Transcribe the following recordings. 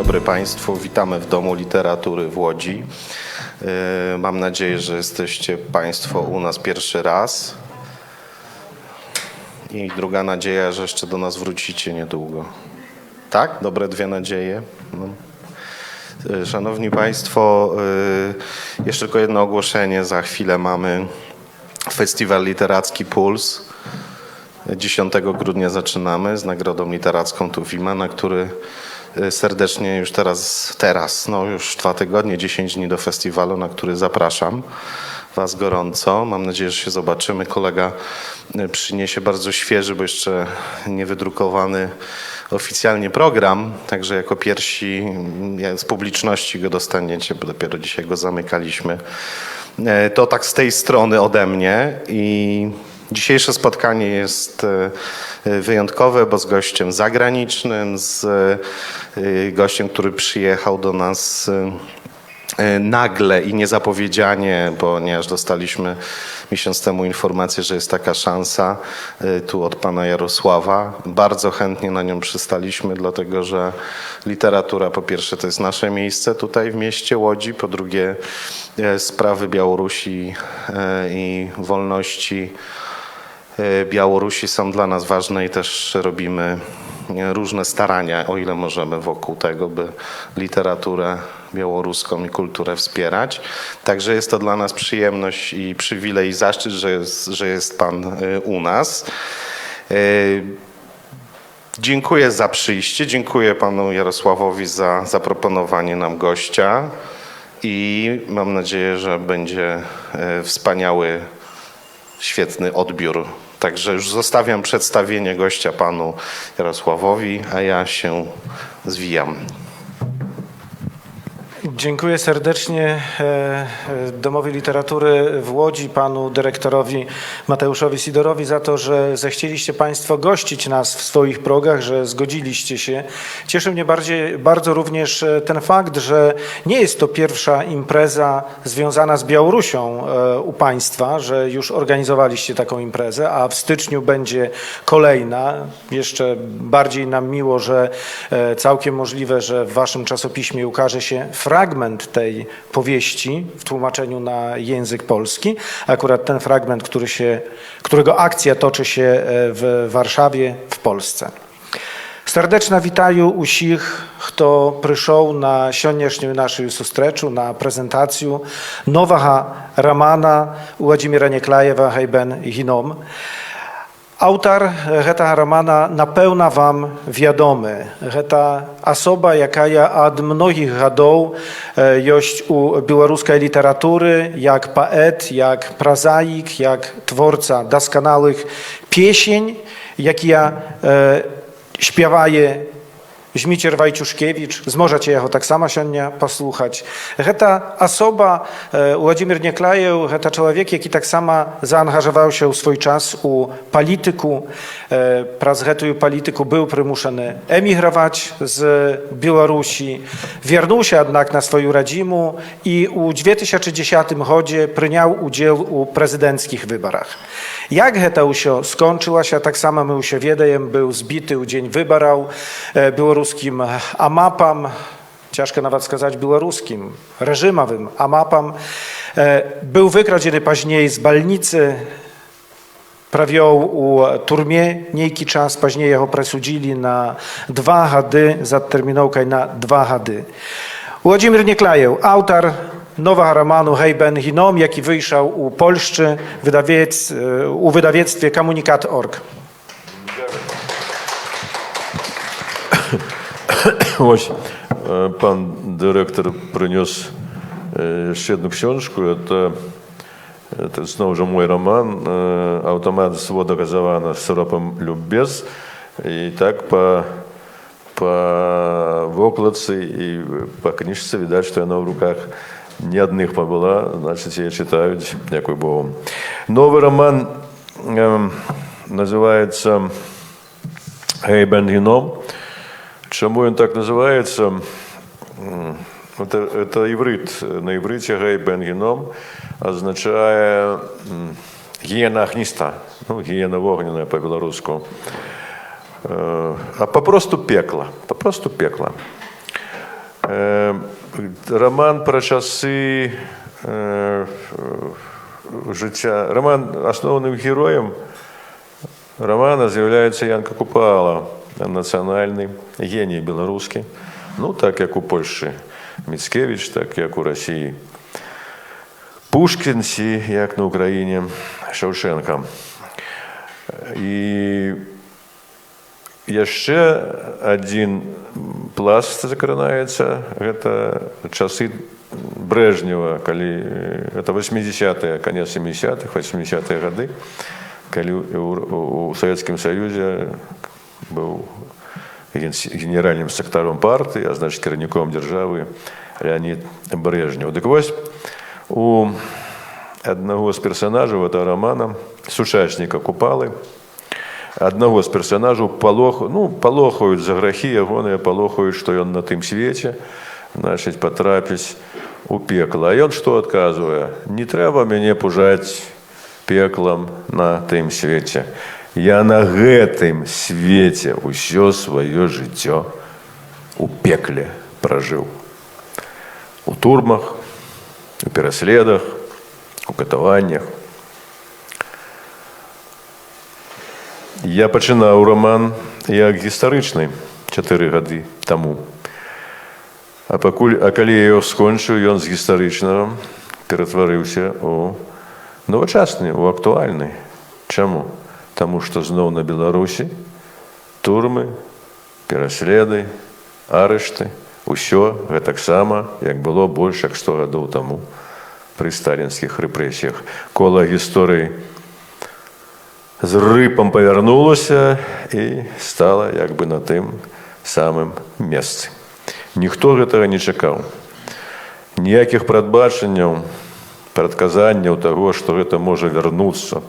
dobry Państwu, witamy w Domu Literatury w Łodzi. Mam nadzieję, że jesteście Państwo u nas pierwszy raz. I druga nadzieja, że jeszcze do nas wrócicie niedługo. Tak? Dobre dwie nadzieje. No. Szanowni Państwo, jeszcze tylko jedno ogłoszenie. Za chwilę mamy Festiwal Literacki Puls. 10 grudnia zaczynamy z Nagrodą Literacką Tuwima, na który serdecznie już teraz, już 2 tygodnie, 10 dni do festiwalu, na który zapraszam Was gorąco. Mam nadzieję, że się zobaczymy. Kolega przyniesie bardzo świeży, bo jeszcze nie wydrukowany oficjalnie program, także jako pierwsi z publiczności go dostaniecie, bo dopiero dzisiaj go zamykaliśmy. To tak z tej strony ode mnie i dzisiejsze spotkanie jest wyjątkowe, bo z gościem zagranicznym, z gościem, który przyjechał do nas nagle i niezapowiedzianie, ponieważ dostaliśmy miesiąc temu informację, że jest taka szansa tu od pana Jarosława. Bardzo chętnie na nią przystaliśmy, dlatego że literatura po pierwsze to jest nasze miejsce tutaj w mieście Łodzi, po drugie sprawy Białorusi i wolności Białorusi są dla nas ważne i też robimy różne starania, o ile możemy, wokół tego, by literaturę białoruską i kulturę wspierać. Także jest to dla nas przyjemność i przywilej i zaszczyt, że jest Pan u nas. Dziękuję za przyjście, dziękuję Panu Jarosławowi za zaproponowanie nam gościa i mam nadzieję, że będzie wspaniały, świetny odbiór. Także już zostawiam przedstawienie gościa Panu Jarosławowi, a ja się zwijam. Dziękuję serdecznie Domowi Literatury w Łodzi, panu dyrektorowi Mateuszowi Sidorowi za to, że zechcieliście Państwo gościć nas w swoich progach, że zgodziliście się. Cieszy mnie bardzo również ten fakt, że nie jest to pierwsza impreza związana z Białorusią u Państwa, że już organizowaliście taką imprezę, a w styczniu będzie kolejna. Jeszcze bardziej nam miło, że całkiem możliwe, że w Waszym czasopiśmie ukaże się fragment tej powieści w tłumaczeniu na język polski. Akurat ten fragment, którego akcja toczy się w Warszawie, w Polsce. Serdeczna witаю усіх, хто прийшов на сьогоднішню нашу зустрічу, на презентацію нового романа Владимира Неклаєва «Гайбен гіном». Autor гэтага романа напэўна вам вядомы. Гэта асоба, якая ад многіх гадоў ёсць у беларускай літаратуры, як паэт, як празаік, як творца дасканалых песень, якія śpiewaje Zmicier Wajciuszkiewicz, zможаце яго таксама сёння паслухаць. Гэта асоба, Владимир Неклаеў, гэта чалавек, які таксама заангажаваўся ў свой час у палітыку. Праз гэтую палітыку быў прымушаны эміграваць з Беларусі. Вярнуўся, аднак, на сваю радзіму і ў 2010 годзе прыняў удзел у прэзідэнцкіх выбарах. Jak гэта ўсё скончылася, таксама мы ўсё ведаем, быў збіты ў дзень выбараў беларускім амапам, цяжка нават сказаць беларускім, рэжымавым амапам, быў выкрадзены пазней з бальніцы, правёў у турме нейкі час, пазней яго прысудзілі на 2 гады з адтэрміноўкай на 2 гады. Władimir Неклаєў, аўтар nowego romanu «Гайбен гіном», jaki wyjrzał u Polszczy u wydawnictwie Komunikat.org. Ось пан директор приніс ще одну книжку. Це знову ж мой роман «Автомат з водогазована сиропом Любез». І так по вокладці і по книжці видать, що вона в руках не одних побула, значить, її читають. Дякую Богу. Новий роман називається «Гайбен гіном». Чому він так називається? Це іврит. На івриті «Гайбен гіном» означає «гієна огниста», «гієна вогняна» по-білоруську. А попросту пекло. Попросту пекло. Роман про часы жыцця. Асноўным героем романа з'яўляецца Янка Купала, нацыянальны геній беларускі. Ну, так як у Польшчы Міцкевіч, так як у Расіі Пушкін, ці як на Украіне Шаўчэнка. І яшчэ адзін пласт закранаецца, гэта часы Брежнева, калі это 80-е, канец 70-х, 80-е гады, калі у Савецкім Саюзе быў генеральным сектаром партыі, а значит кіраўніком дзяржавы Леонид Брежнев. Дык вось, у аднаго з персанажаў этого романа, сучасніка Купалы, аднаго з персанажаў палохаюць за грахі ягоныя, палохаюць, што ён на тым свеце, значыць, патрапіць у пекла. А ён што адказвае? Не трэба мяне пужаць пеклам на тым свеце. Я на гэтым свеце ўсё сваё жыццё у пекле пражыў. У турмах, у пераследах, у катаваннях. Я пачынаў роман як гістарычны 4 гады таму. А калі я яго скончыў, ён з гістарычнага ператварыўся у новачасны, у актуальны. Чаму? Таму што зноў на Беларусі турмы, пераследы, арышты, усё гэтаксама, як было больш як 100 гадоў таму пры сталінскіх рэпрэсіях. Кола гісторыі з рыпам павярнулася і стала як бы на тым самым месцы. Ніхто гэтага не чакаў. Ніякіх прадбачанняў, прадказанняў таго, што гэта можа вярнуцца,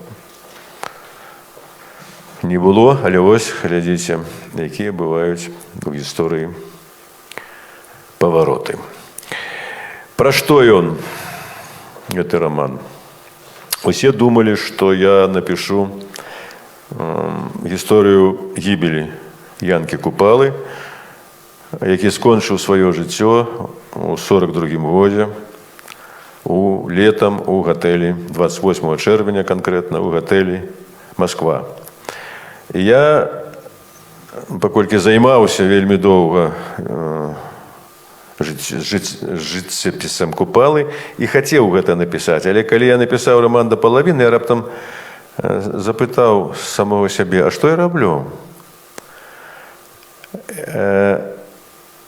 не было, але вось, глядзіце, якія бываюць у гісторыі павароты. Пра што ён, гэты роман? Усе думалі, што я напішу гісторыю гібелі Янкі Купалы, які скончыў сваё жыццё у 42-м годзе, летам у гатэлі, 28 чэрвеня канкрэтна, у гатэлі Масква. Я, паколькі займаўся вельмі доўга жыццёпісам Купалы і хацеў гэта напісаць, але калі я напісаў роман да палавіны, я раптам запытаў самого сябе, а што я раблю?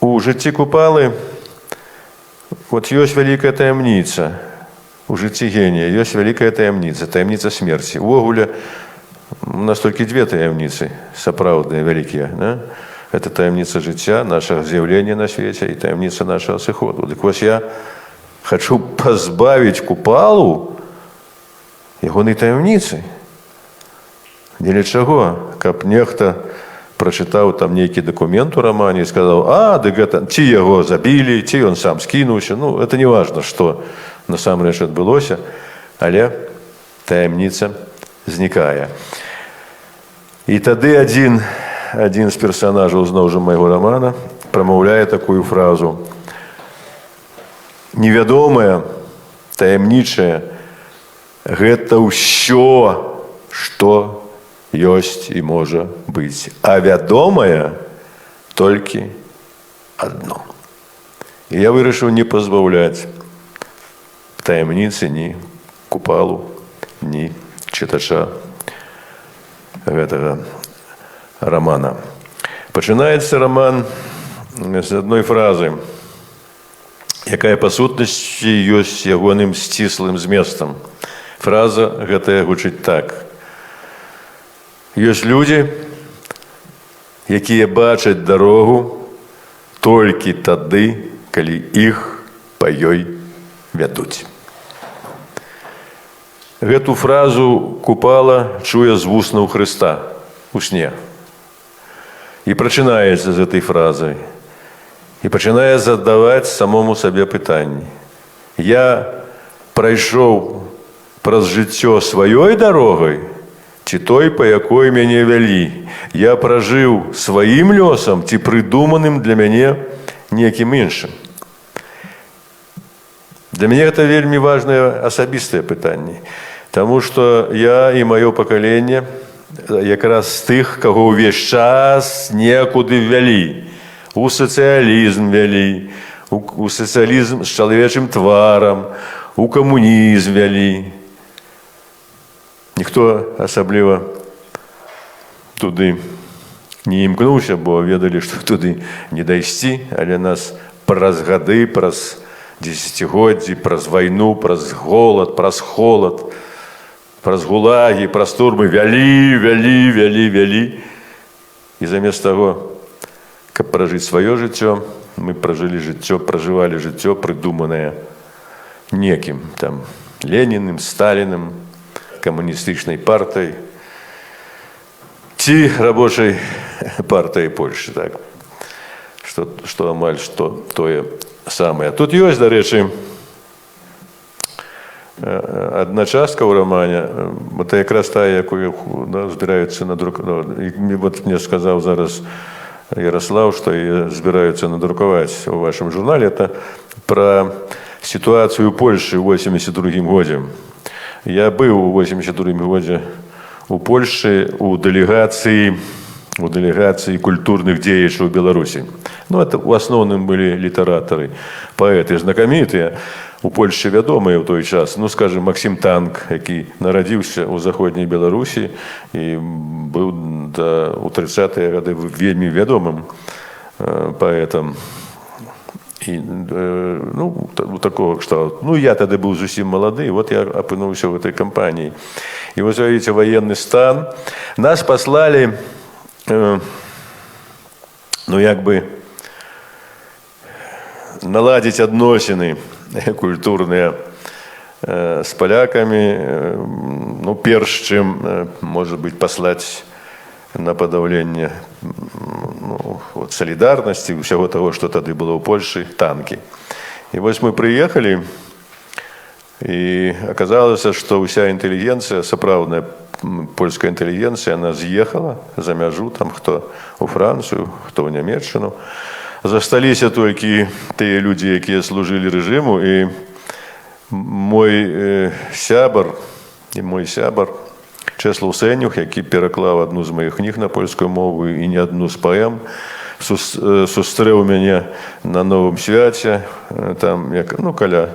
У жыцці Купалы вот ёсць вялікая таямніца, у жыцці генія ёсць вялікая таямніца, таямніца смерці. Увогуле, у нас толькі 2 таямніцы сапраўдныя, вялікія. Это таямніца жыцця, нашага з'яўлення на свеце і таямніца нашага сыходу. Дык вось я хачу пазбавіць Купалу ягонай таямніцы. Дзеля чаго? Каб нехта прачытаў там нейкі дакумент у рамане і сказаў, дык гэта, ці яго забілі, ці ён сам скінуўся. Ну, это не важна, што насамрэч адбылося, але таямніца знікае. І тады адзін з персанажаў зноў жа майго рамана прамаўляе такую фразу: невядомае, таямнічае, гэта ўсё, што ёсць і можа быць. А вядомае толькі адно. І я вырашыў не пазбаўляць таямніцы ні Купалу, ні чытача гэтага романа. Пачынаецца роман з адной фразы, якая па сутнасці ёсць ягоным сціслым зместам. Фраза гэтая гучыць так: ёсць людзі, якія бачаць дарогу толькі тады, калі іх па ёй вядуць. Гэту фразу Купала чуе з вуснаў Хрыста у сне. І прачынаецца з гэтай фразай. І пачынае задаваць самому сабе пытанні. Я прайшоў праз жыццё сваёй дарогай, ці той, па якой мяне вялі? Я пражыў сваім лёсам ці прыдуманым для мяне некім іншым. Для мяне гэта вельмі важнае асабістае пытанне, таму што я і маё пакаленне якраз з тых, каго ўвесь час некуды вялі, у сацыялізм вялі, у сацыялізм з чалавечым тварам, у камунізм вялі. Ніхто асабліва туды не імкнуўся, бо ведалі, што туды не дайсці, але нас праз гады, праз дзесяцігоддзі, праз вайну, праз голад, праз холад, праз гулагі, праз турмы вялі. І замест таго, каб пражыць сваё жыццё, мы пражывалі жыццё, прыдуманае некім, там, Леніным, Сталіным, камуністычнай партыяй, ці рабочай партыяй Польшы, так? Што амаль што тое самае. Тут ёсць, дарэчы, адна частка ў рамане, это якраз тая, якую збіраюцца надрукаваць. Вот мне сказаў зараз Ярослав, што збіраюцца надрукаваць у вашым журнале, это пра сітуацыю ў Польшы ў 82 годзе. Я быў у 82 годзе у Польшы у дэлегацыі культурных дзеячаў Беларусі. Ну, это ў асноўным былі літаратары, паэты знакамітыя, у Польшчы вядомыя ў той час. Ну, скажем, Максім Танк, які нарадзіўся ў заходняй Беларусі і быў у 30-е гады вельмі вядомым паэтам. І, ну, такого кшталту. Ну, я тады быў зусім малады, вот я апынуўся ў гэтай кампаніі. І вось, видите, военный стан. Нас паслалі, ну, як бы, наладзіць адносіны культурныя з палякамі, ну, перш чым, можа быць, паслаць на падаўленне салідарнасці, ўсяго таго, што тады было ў Польшы, танкі. І вось мы прыехалі, і аказалася, што ўся інтэлігенцыя, сапраўдная польская інтэлігенцыя, она з'ехала за мяжу, там, хто у Францыю, хто ў Нямецчыну. Засталіся толькі тыя людзі, якія служылі рэжыму, і мой сябар Чэслаў Сэнюх, які пераклаў адну з маіх кніг на польскую мову і не адну з паэм, сустрэў мяне на Новым свяце, там, ну, каля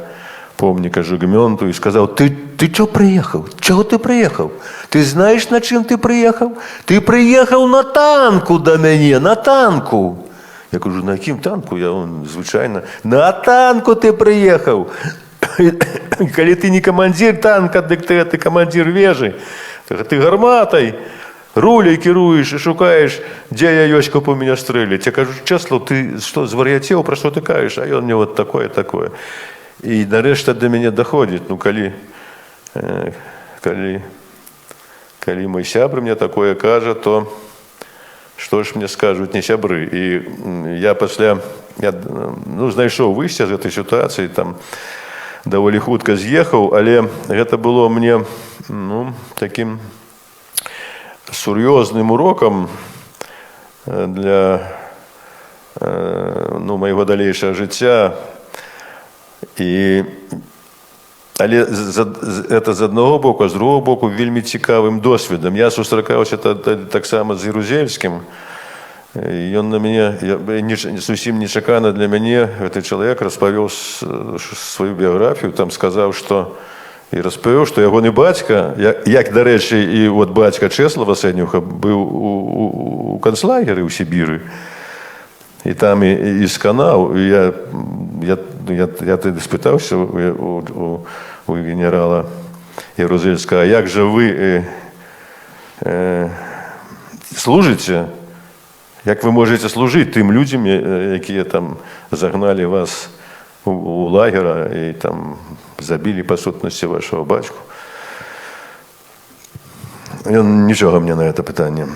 помніка Жыгмёнту, і сказаў: ты чё прыехаў? Чаго ты прыехаў? Ты знаеш, на чым ты прыехаў? Ты прыехаў на танку да мяне, на танку. Я кажу: на якім танку? Я, звычайна, на танку ты прыехаў. Калі ты не камандзір танка, дык ты камандзір вежы. Ты гарматай, руляй кіруеш і шукаеш, дзе я ёсць, каб у мяне стрэліць. Я кажу: Чэслаў, ты што, звар'яцеў, пра што ты кажаш? А ён мне вот такое. І нарэшце да мяне даходзіць, ну, калі мой сябр мне такое кажа, то што ж мне скажуць не сябры. І я пасля, знайшоў выйсце з гэтай сітуацыі, там даволі хутка з'ехаў, але гэта было мне, ну, такім сур'ёзным урокам для, ну, майго далейшага жыцця. Але это з аднаго боку, а з другого боку вельмі цікавым досведам. Я сустракаўся таксама з Ярузельскім. Ён на мяне, зусім нечакана для мяне, гэты чалавек распавёў сваю біяграфію, там сказаў, што і распавёў, што ягоны бацька, як, дарэчы, і от бацька Чэслава Сэнюха быў у канцлагеры ў Сібіры. І там і сканаў. Я тады спытаўся у генерала Ярузельскага: а як жа вы служыце? Як вы можаце служыць тым людзям, якія там загналі вас у лагера і там забілі па сутнасці вашого бацьку? Ён нічога мне на гэта пытанне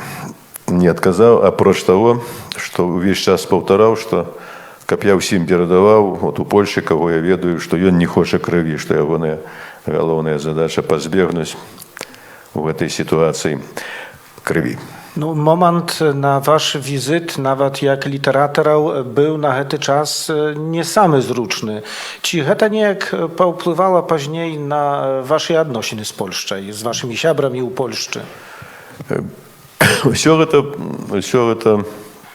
не адказаў, апроч таго, што ўвесь час паўтараў, што каб я ўсім перадаваў, от у Польшы, каго я ведаю, што ён не хоча крыві, што ягоная галоўная задача пазбегнуць у гэтай сітуацыі крыві. No, moment na wasz wizyt, nawet jak literatorał, był na ten czas nie samy zruczny. Czy to niejak powpływało później na wasze odnosiny z Polską, z waszymi siabrami u Polszczy? Все это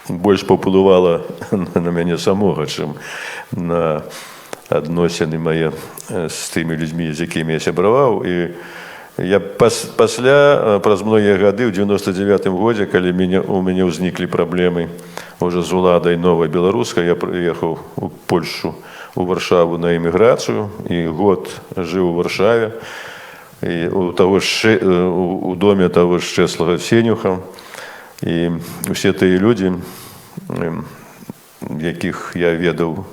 больше повпливало на мяне самого, чым на адносіны мае з тымі людзьмі, з якімі я сябраваў. І я пасля, праз многія гады, ў 99-м годзе, калі у мяне ўзніклі праблемы уже з уладай новай беларускай, я прыехаў у Польшу, у Варшаву на эміграцыю, і год жыў у Варшаве, і у доме таго ж Чэслава Сенюха. І усе тыя людзі, якіх я ведаў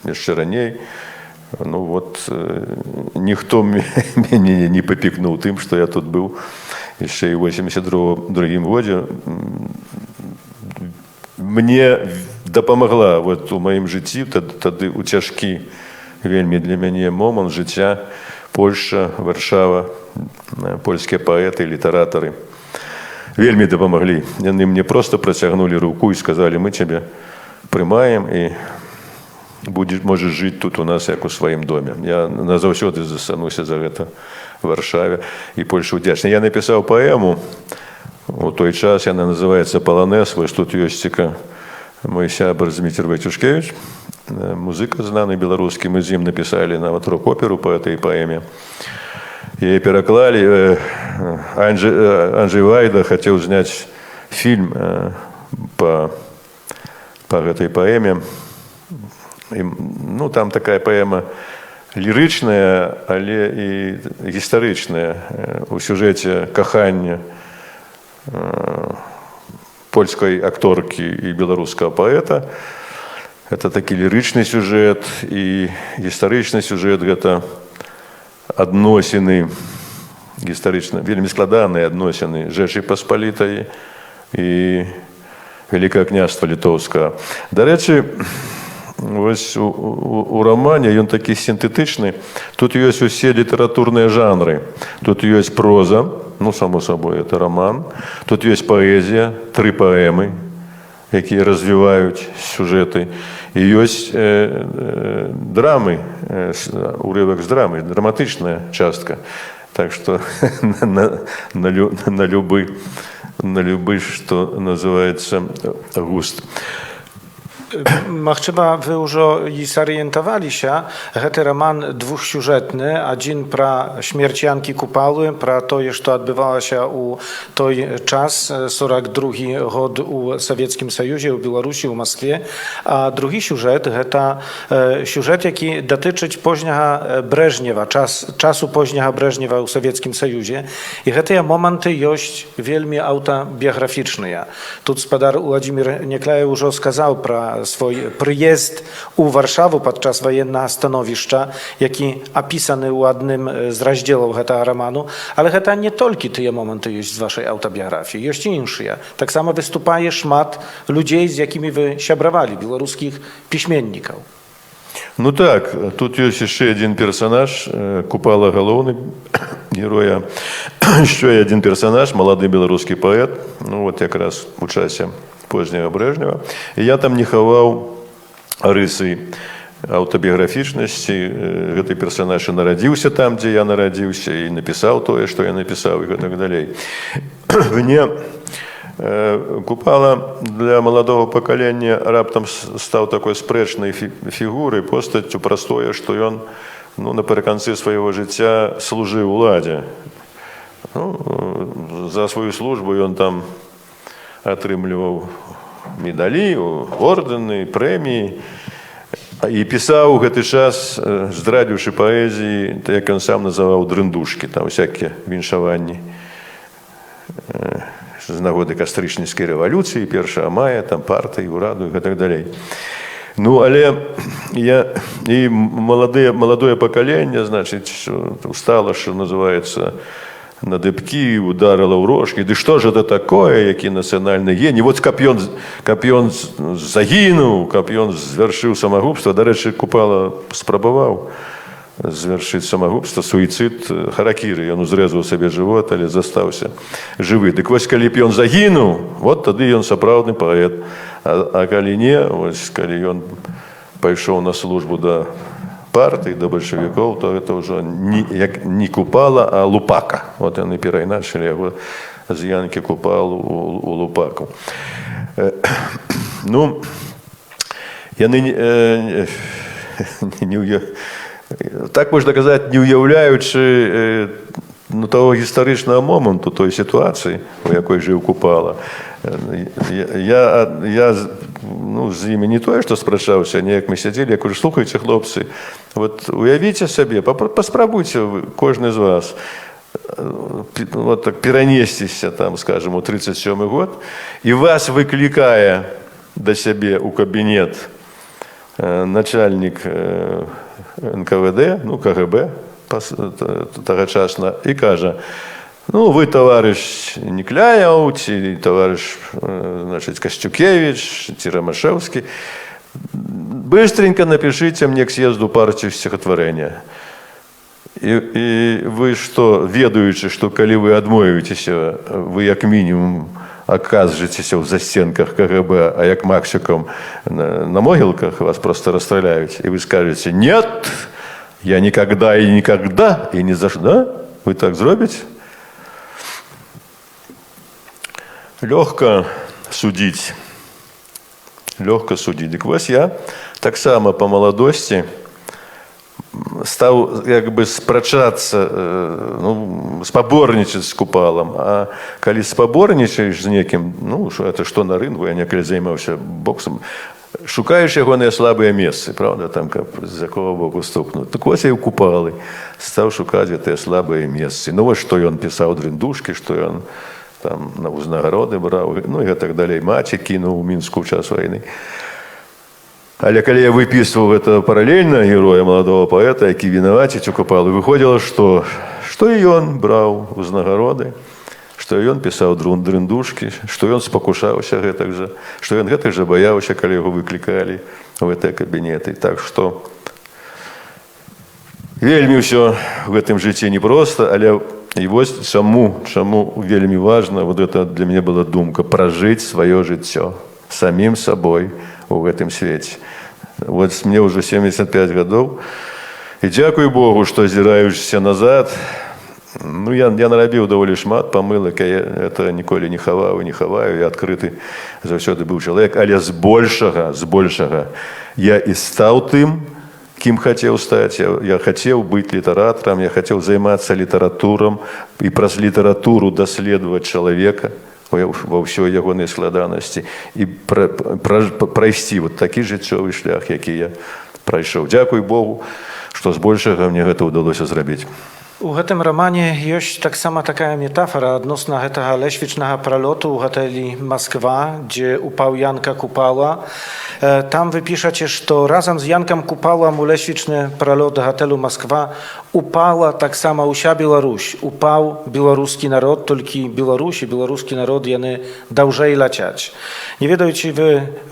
яшчэ раней, ну вот, ніхто мяне не папікнуў тым, што я тут быў яшчэ і ў 82-м годзе. Мне дапамагла вот у маім жыцці тады у цяжкі вельмі для мяне момант жыцця Польша, Варшава, польскія паэты, літаратары вельмі дапамаглі. Яны мне проста працягнулі руку і сказалі: мы цябе прымаем і можаш жыць тут у нас як у сваім доме. Я назаўсёды застануся за гэта в Варшаве і Польша ўдзячны. Я напісаў паэму у той час, яна называецца «Паланез». Вось тут ёсць мой сябар Зміцер Вайцюшкевіч, музыка знаны беларускі. Мы з ім напісалі нават рок-оперу па этой паэме. Яе пераклалі. Анджэй Вайда хацеў зняць фільм па гэтай паэме. Ну, там такая паэма лірычная, але і гістарычная. У сюжэце кахання польскай акторкі і беларускага паэта. Это такі лірычны сюжэт і гістарычны сюжэт. Гэта адносіны гістарычна, вельмі складаныя адносіны Жэчы Паспалітай і Вялікага княства Літоўскага. Дарэчы, вось у рамане ён такі сінтэтычны. Тут ёсць усе літаратурныя жанры. Тут ёсць проза, ну, само собой, это роман. Тут ёсць паэзія, 3 паэмы, якія развіваюць сюжэты. І ёсць драмы, урывак з драмы, драматычная частка. Так што на любы, што называецца, густ. Махчыма, вы ўжо і сарыентаваліся, гэты раман двухсюжэтны, адзін пра смерць Янкі Купалы, пра тое, што адбывалася ў той час, 42-гі год у Савецкім Саюзе, ў Беларусі, ў Маскве, а другі сюжэт, гэта сюжэт, які датычыць позняга Брэжнева, часу позняга Брэжнева ў Савецкім Саюзе, і гэтыя моманты ёсць вельмі аўтабіяграфічныя. Тут спадар Уладзімір Некляев ўжо сказаў пра свой прыезд у Варшаву падчас ваеннага становішча, які апісаны ў адным з раздзелаў гэтага раману, але гэта не толькі тыя моманты ёсць з вашай аўтабіяграфіі, ёсць і іншыя. Таксама выступае шмат людзей, з якімі вы сябравалі, беларускіх пісьменнікаў. Ну так, тут ёсць яшчэ адзін персанаж, Купала галоўны героя, яшчэ адзін персанаж, малады беларускі паэт, ну вот якраз у часе позняга Брэжнева. І я там не хаваў рысы аўтабіяграфічнасці. Гэты персанаж і нарадзіўся там, дзе я нарадзіўся, і напісаў тое, што я напісаў, і гэтак далей. Мне Купала для маладога пакалення раптам стаў такой спрэчнай фігурай, постаццю праз тое, што ён напрыканцы свайго жыцця служыў уладзе. За сваю службу ён там атрымліваў медалі, ордэны, прэміі і пісаў у гэты час, здрадзіўшы паэзіі, як ён сам называў, дрындушкі, там всякія віншаванні з нагоды кастрычніцкай рэвалюцыі, 1 мая, там партыі, ураду і гэтак далей. Ну, але і маладое пакаленне, значыць, устала, што называецца, на дыбкі, ударила ў рожкі. Ды што ж это такое, які нацыянальны геній? Вот каб ён загінуў, каб ён звяршыў самагубства. Дарэчы, Купала спрабаваў звершыць самагубства, суіцид, харакіры. Ён узрэзаў сабе жывот, але застаўся жывы. Дык вось, калі б ён загінуў, вот тады ён сапраўдны паэт. А калі не, вось, калі ён пайшоў на службу да партыі, да бальшавікоў, то гэта ўжо не Купала, а Лупака. Вот яны перайначылі яго з Янкі Купалу у Лупаку. Ну, яны так можна казаць, не уяўляючы того гістарычнага моманту, той сітуацыі, у якой жыў Купала. Я з імі не тое, што спрачаўся, неяк мы сядзелі, я кажу, слухайце, хлопцы, вот уявіце сабе, паспрабуйце кожны з вас вот так перанесціся, там, скажем, у 37 год, і вас выклікае да сябе ў кабінет начальнік НКВД, ну, КГБ тагачасна, і кажа, ну, вы, товарищ Никляев, ці товарищ, значит, Костюкевич, ці Ромашевский, быстренько напишите мне к съезду партию стихотворения. И вы что, ведаючи, что коли вы адмовитеся, вы як минимум окажетесь в застенках КГБ, а як максимум на могилках вас просто расстреляют, и вы скажете, нет, я никогда и никогда, и ни за что, да? Вы так зробите? Лёгка судить. Лёгка судить. Дык вось я так само по молодости стал как бы спрачацца, ну, спаборнічаць з Купалам. А калі спаборнічаеш з некім, ну, это што на рынгу, я некалі займаўся боксам, шукаеш ягоныя слабыя месцы, правда, там, каб з якого боку стукнуць. Так вось я і ў Купалы стаў шукаць гэтыя слабыя месцы. Ну, вось што ён пісаў дрындушкі, што ён там на ўзнагароды браў, ну, і так далей. Маці кінуў у Мінску ў час вайны. Але калі я выпісваў гэта паралельна героя, маладого паэта, які вінаваціць у Купалу, выходзіла, што і ён браў узнагароды, што ён пісаў дрындушкі, што ён спакушаўся гэтак жа, што ён гэтак жа баяўся, калі яго выклікалі ў гэтыя кабінеты. Так што вельмі ўсё в гэтым жыцці непроста, але і вось чаму вельмі важна, вот это для мяне была думка, пражыць сваё жыццё самім сабой у гэтым свеце. Вот мне уже 75 гадоў, і дзякуй Богу, што азіраючыся назад, ну, я нарабіў даволі шмат памылак, я это ніколі не хаваў і не хаваю, я адкрыты заўсёды быў чалавек, але збольшага я і стаў тым, кім хацеў стаць. Я хацеў быць літаратарам, я хацеў займацца літаратурам і праз літаратуру даследаваць чалавека ва ўсёй ягонай складанасці і прайсці вот такі жыццёвы шлях, які я прайшоў. Дзякуй Богу, што збольшага мне гэта ўдалося зрабіць. У гэтым рамане ёсць таксама такая метафора адносна гэтага лесвічнага пралёту ў гатэлі Масква, дзе упаў Янка Купала. Там вы пішаце, што разам з Янкам Купалам у лесвічны пралёт гатэлю Масква упала таксама ўся Беларусь. Упаў беларускі народ, толькі Беларусь і беларускі народ яны даўжэй ляцяць. Не ведаючы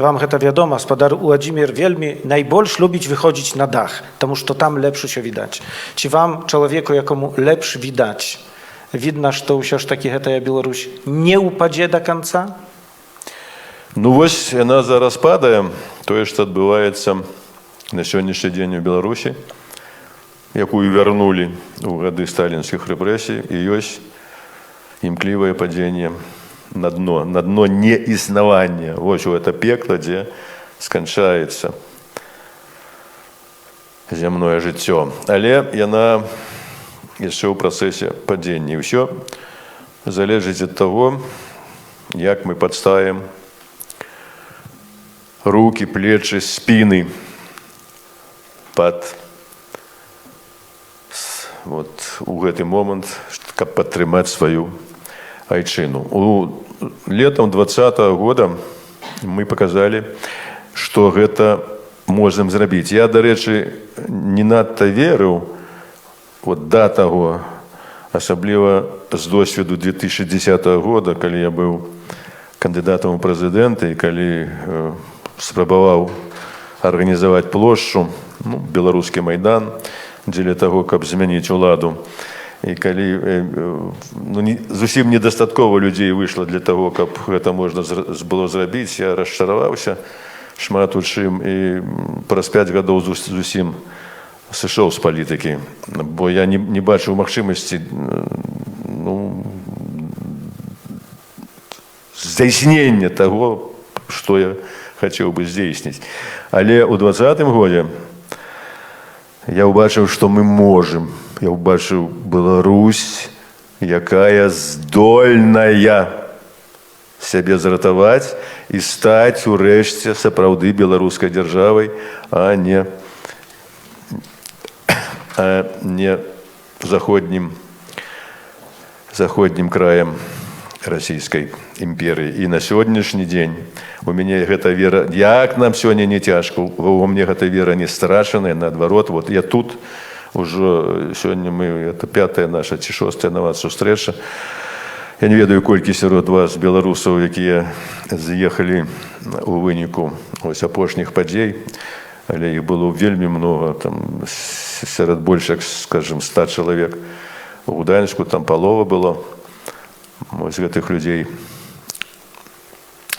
вам гэта вядома, спадар Уладзімір вельмі найбольш любіць выходзіць на дах, таму што там лепш усё відаць. Ці вам, чалавеку, якому лепш відаць, відна, што ўсё ж такі гэтая Беларусь не ўпадзе да канца? Ну вось яна зараз падае, тое, што адбываецца на сённяшні дзень у Беларусі, якую вярнулі ў гады сталінскіх рэпрэсій, і ёсць імклівае падзенне на дно неіснавання. Вось у гэта пекла, дзе сканчаецца зямное жыццё. Але яна яшчэ ў працэсе падзення. І ўсё залежыць ад таго, як мы падставім руки, плечи, спины вот у гэты момант, каб падтрымаць сваю айчыну. Летом 2020 года мы показалі, што гэта можам зрабіць. Я, дарэчы, не надта верыў вот да таго, асабліва з досведу 2010 года, калі я быў кандыдатам у прэзідэнты і калі спрабаваў арганізаваць плошчу, ну, беларускі майдан, дзеля таго, каб змяніць уладу. І калі зусім недастаткова людзей выйшла для таго, каб гэта можна было зрабіць, я расчараваўся шмат у чым і праз 5 гадоў зусім сышоў з палітыкі, бо я не бачыў магчымасці здзяйснення таго, што я хацеў бы здзейсніць. Але ў 2020 годзе я ўбачыў, што мы можам. Я ўбачыў Беларусь, якая здольная сябе зратаваць і стаць урэшце сапраўды беларускай дзяржавай, а не заходнім краем расійскай імперыі. І на сённяшні дзень у мяне гэта вера, як нам сёння не цяжка, у мне гэта вера не страчаная, наадварот, вот я тут ужо сёння это 5-я наша ці 6-я на вас сустрэча. Я не ведаю, колькі сярод вас беларусаў, якія з'ехалі у выніку апошніх падзей, але іх было вельмі много, там сярод больш, як, скажем, 100 чалавек. У Гданьску там палова было. З гэтых людзей,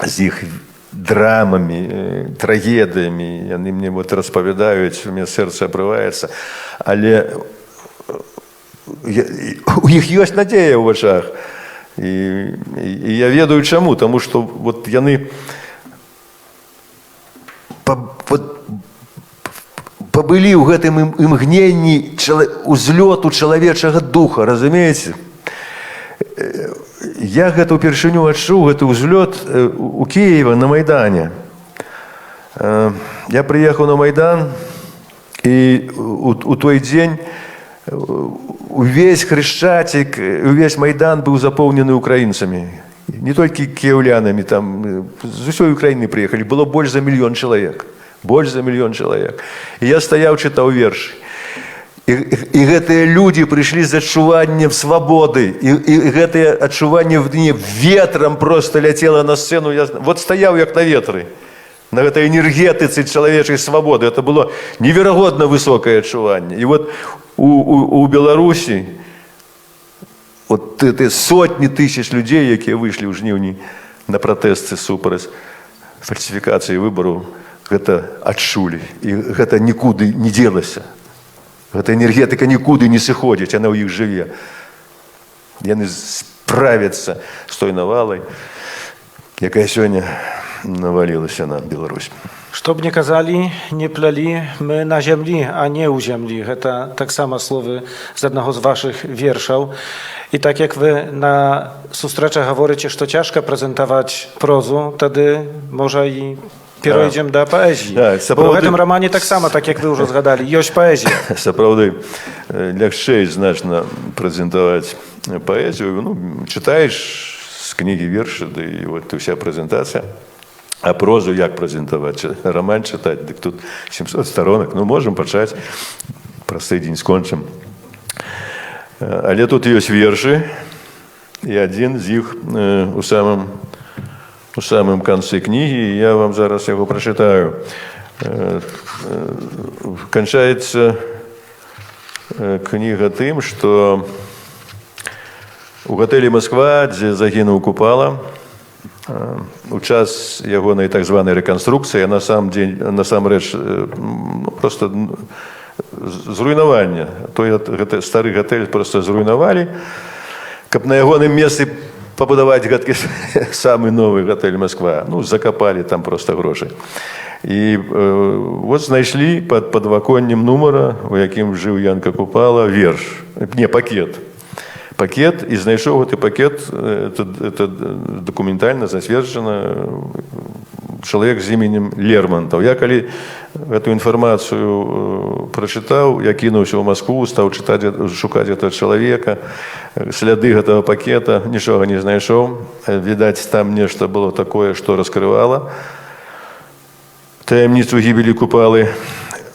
з іх драмамі, трагедыямі, яны мне распавядаюць, у мяне сэрца абрываецца, але у іх ёсць надзея ў вачах. І я ведаю чаму, таму што вот яны пабылі ў гэтым імгненні узлёту чалавечага духа, разумееце? Я гэта ўпершыню адчуў, гэты ўзлёт у Кіева на Майдане. Я прыехаў на Майдан, і у той дзень увесь Хрышчацік, увесь Майдан быў запоўнены украінцамі. Не толькі кіяўлянамі, там з усёй Украіны прыехалі, было больш за 1 мільён чалавек. Больш за 1 мільён чалавек. І я стаяў, чытаў вершы. І гэтыя людзі прыйшлі з адчуваннем свабоды, і гэтае адчуванне ветрам просто ляцела на сцэну. Я вот стаяў як на ветры, на гэтай энергетыцы чалавечай свабоды. Это было неверагодна высокае адчуванне. І вот у Беларусі вот сотні тысяч людзей, якія выйшлі ў жніўні на пратэсты супраць фальсіфікацыі выбараў, гэта адчулі. І гэта нікуды не дзелася. Гэта энергетыка нікуды не сыходзіць, яна ў іх жыве. Яны справяцца з той навалай, якая сёння навалілася на Беларусь. Што б не казалі, не плялі, мы на зямлі, а не ў зямлі. Гэта таксама словы з аднаго з вашых вершаў. І так як вы на сустрэчах гаворыце, што цяжка прэзентаваць прозу, тады можа і перейдзем да паэзіі. Бо ў гэтым рамане таксама, так як вы ўжо згадалі, ёсць паэзія. Сапраўды, лягчэй значна прэзентаваць паэзію. Чытаеш з кнігі вершы, ды і вот уся прэзентацыя. А прозу як прэзентаваць? Раман чытаць, дык тут 700 старонак. Можам пачаць, прасты дзень скончым. Але тут ёсць вершы, і адзін з іх у самым канцы кнігі, я вам зараз яго прачытаю. Канчаецца кніга тым, што у гатэлі «Масква», дзе загінуў Купала, у час ягонай так званай рэканструкцыі, насамрэч проста зруйнавання. Гэты стары гатэль проста зруйнавалі, каб на ягоным месцы пабудаваць гэткі самы новы гатэль «Масква». Закапалі там проста грошы. І вот знайшлі пад падваконнем нумара, у якім жыў Янка Купала, верш. Не, пакет. Пакет, і знайшоў гэты пакет, это дакументальна зацверджана, чалавек з іменем Лермонтаў. Я калі гэту інфармацыю прачытаў, я кінуўся ў Маскву, стаў шукаць гэтага чалавека, сляды гэтага пакета, нічога не знайшоў. Відаць, там нешта было такое, што раскрывала таямніцу гібелі Купалы.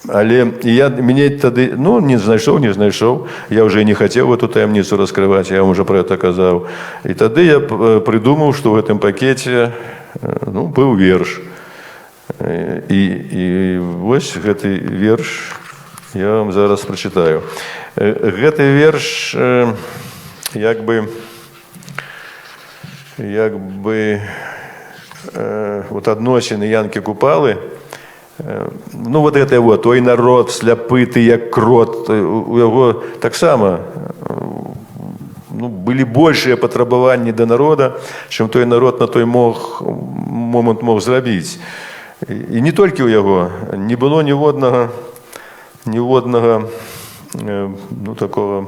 Але мяне тады, не знайшоў, я ўжо не хацеў эту таямніцу раскрываць, я вам ужо пра гэта казаў. І тады я прыдумаў, што ў гэтым пакеце быў верш. І вось гэты верш Я вам зараз прачытаю. Гэты верш як бы вот адносіны Янкі Купалы, ну вот это вот, той народ сляпыты як крот, у яго таксама ну, былі большыя патрабаванні да народа, чым той народ на той момант мог зрабіць. І не толькі ў яго, не было ніводнага ну, такого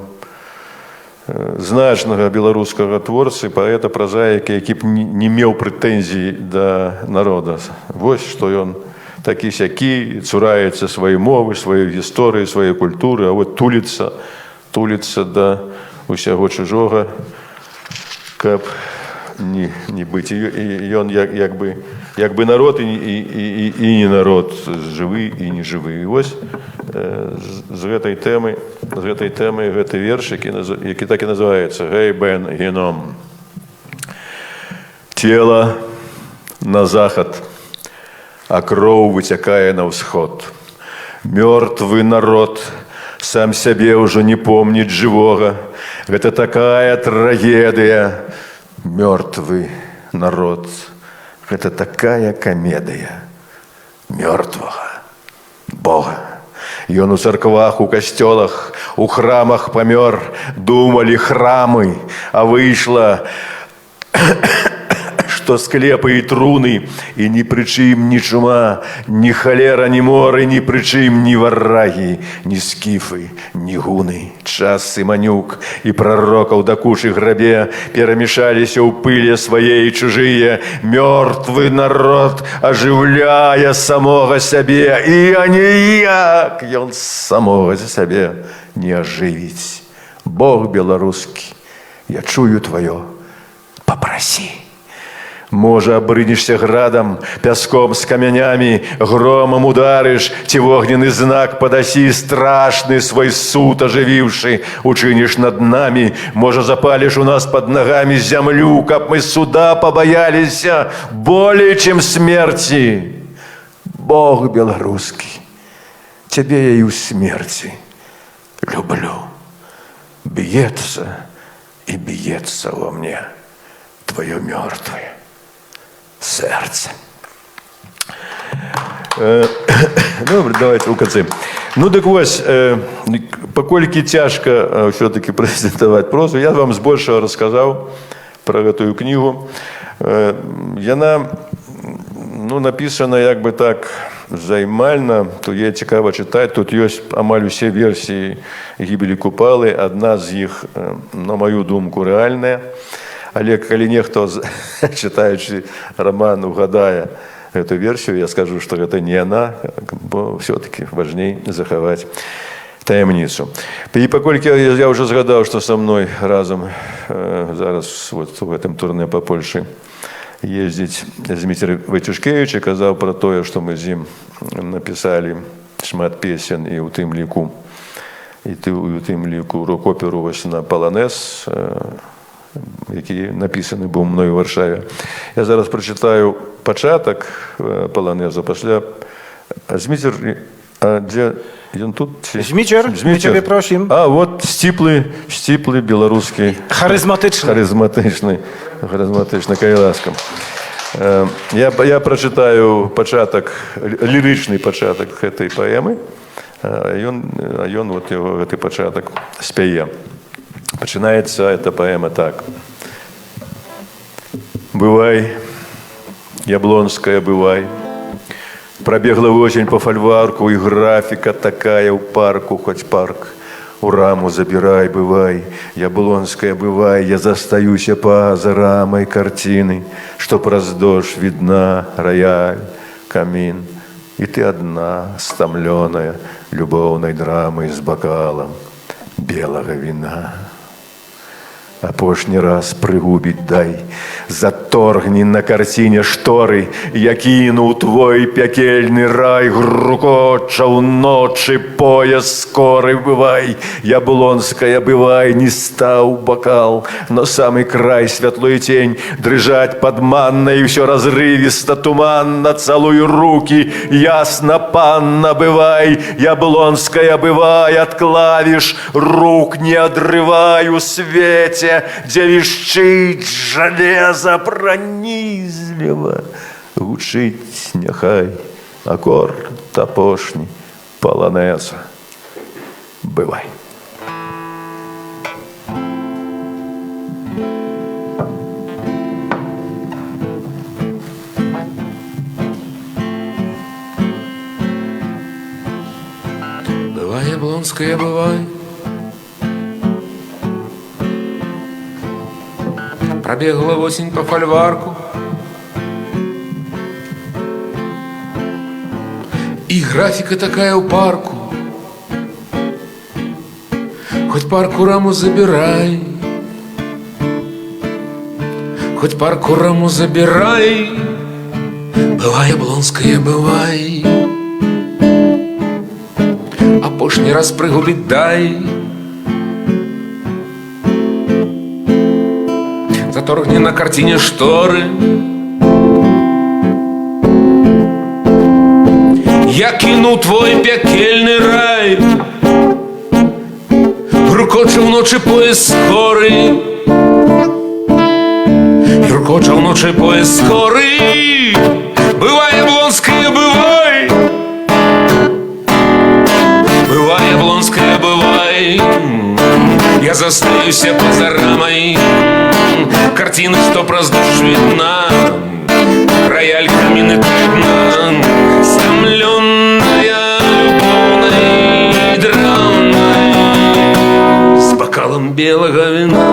значнага беларускага творцы, паэта, празаіка, які б не меў прэтэнзій да народа. Вось што ён такі-сякі, цураецца сваёй мовы, сваёй гісторыі, сваёй культуры, а вот туліцца да усяго чужога, каб не быць. І ён як бы народ і не народ, жывы і не жывы. І вось з гэтай тэмы гэты верш, які так і называецца «Гей бен геном». Тело на захад, а кроў выцякае на ўсход. Мёртвы народ сам сябе ўжо не помніць жывога. Гэта такая трагедыя. Мёртвы народ. Гэта такая камедыя мёртвага Бога. Ён у царквах, у касцёлах, у храмах памёр. Думалі храмы, а выйшла што склепы і труны, і ні пры чым ні чума, ні халера, ні моры, ні пры чым ні варагі, ні скіфы, ні гуны. Час Сыманюк і прарокаў да кучы грабе перамешаліся ў пыле свае і чужыя. Мёртвы народ ажыўляе самога сябе, і аніяк ён самога сябе не ажывіць. Бог беларускі, я чую тваё, папрасі. Можа, абрынешся градам, пяском з камянямі, громам ударыш, ці вогненны знак падасі, страшны свой суд ажывіўшы, учыніш над намі. Можа, запаліш у нас пад нагамі зямлю, каб мы суда пабаяліся болей, чым смерці. Бог беларускі, цябе я і ў смерці люблю. Б'ецца і б'ецца во мне твоё мёртвое сердце. Добре, давайте у канцы. Ну так вось, паколькі цяжка ўсё-таки прэзентаваць прозу, я вам збольшага расказаў пра гэтую кнігу. Яна напісана як бы так займальна, то є цікава читаць. Тут ёсць амаль усе версіі гібелі Купалы, адна з іх, на маю думку, рэальная. Але калі нехто, чытаючы раман, угадае гэту версію, я скажу, што гэта не яна, бо ўсё-таки важней захаваць таямніцу. І паколькі я ўжо згадаў, што са мной разам зараз вот у гэтым турне па Польшы ездзіць Зміцер Вайцюшкевіч і казаў пра тое, што мы з ім напісалі шмат песен, і ў тым ліку рок-оперу вось на паланез, які напісаны быў мною ў Варшаве. Я зараз прачытаю пачатак паланеза, пасля Зміцер, а дзе ён тут? Зміцер, my ciebie prosím. А, вот сціплы беларускі. Харызматычны. Кай ласка. Я прачытаю пачатак, лірычны пачатак гэтай паэмы, а ён вот яго гэты пачатак спяе. Пачынаецца эта паэма так. Бывай, Яблонская, бывай. Пробегла осень по фольварку, и графика такая у парку, хоть парк. У раму забирай, бывай, Яблонская, бывай. Я застаюся за рамой картины, что праз дождь видна рояль, камин. И ты одна, стомленная, любовной драмой с бокалом белого вина. апошні раз пригубіць дай. Заторгні на карціне шторы, я кіну твой пякельны рай, грукоча ў ночы пояс скоры бывай, яблонская бывай, не стаў бакал, но самый край святлой тень, дрыжаць под маннай, усё разрывіста туманна, цалую руки, ясна панна бывай, яблонская бывай, от клавиш рук не отрывай у свете, где вещит железо пронизливо, гучить няхай аккорд апошні полонеза. Бывай. Бывай, Яблонская, бывай. Пробегла осень по фольварку, и графика такая у парку. Хоть парку раму забирай, хоть парку раму забирай. Бывай, Яблонская, бывай. Апошні раз пригубить дай. Заторгни на картине шторы. Я кину твой пекельный рай. Грукоче вночі поїзд скорий. Грукоче вночі поїзд скорий. Бывай, Яблонская, бывай. Бывай, Яблонская, бывай. Я застаюся поза рамой картины, что празднуешь видна. Рояль камин и трудна, стомленная любовной драмой. С бокалом белого вина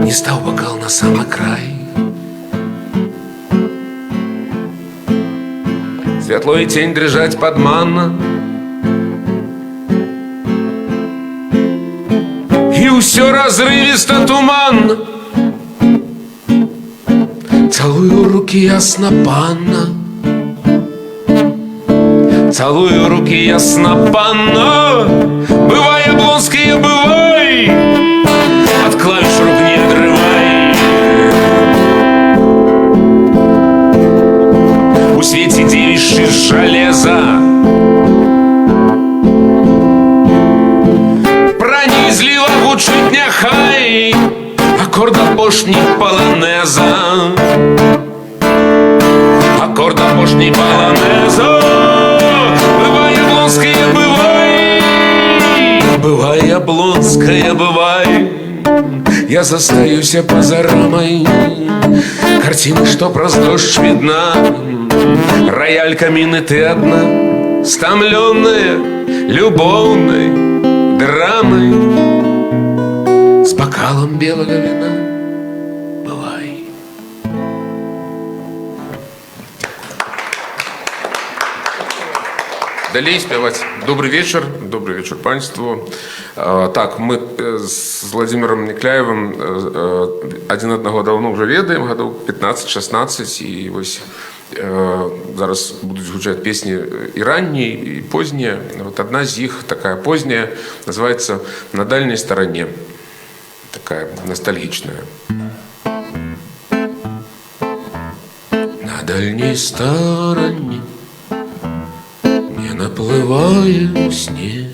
не стал бокал на самый край. Светло и тень дрожать под манна, и все разрывисто туманно. Целую руки ясно панна, целую руки ясно панна. Бывай, Яблонская, бывай. От клавиш рук не отрывай. У свете девичьи железа пронизливо гучить няхай аккорд апошні полонеза. Аккорд апошні полонеза. Бывай, Яблонская, бывай. Бывай, Яблонская, бывай. Я застаюся поза рамой картины, что празднуешь видна. Рояль, камин и ты одна, стомленная любовной драмой. С бокалом белого вина. Бывай. Далей спевать. Добрый вечер панству. Так, мы с Владимиром Некляевым один одного давно уже ведаем, годов 15-16, и вось зараз будут звучать песни и ранние, и поздние. Вот одна из них, такая поздняя, называется «На дальней стороне». Такая ностальгичная. На дальней стороне, не наплывая в сне,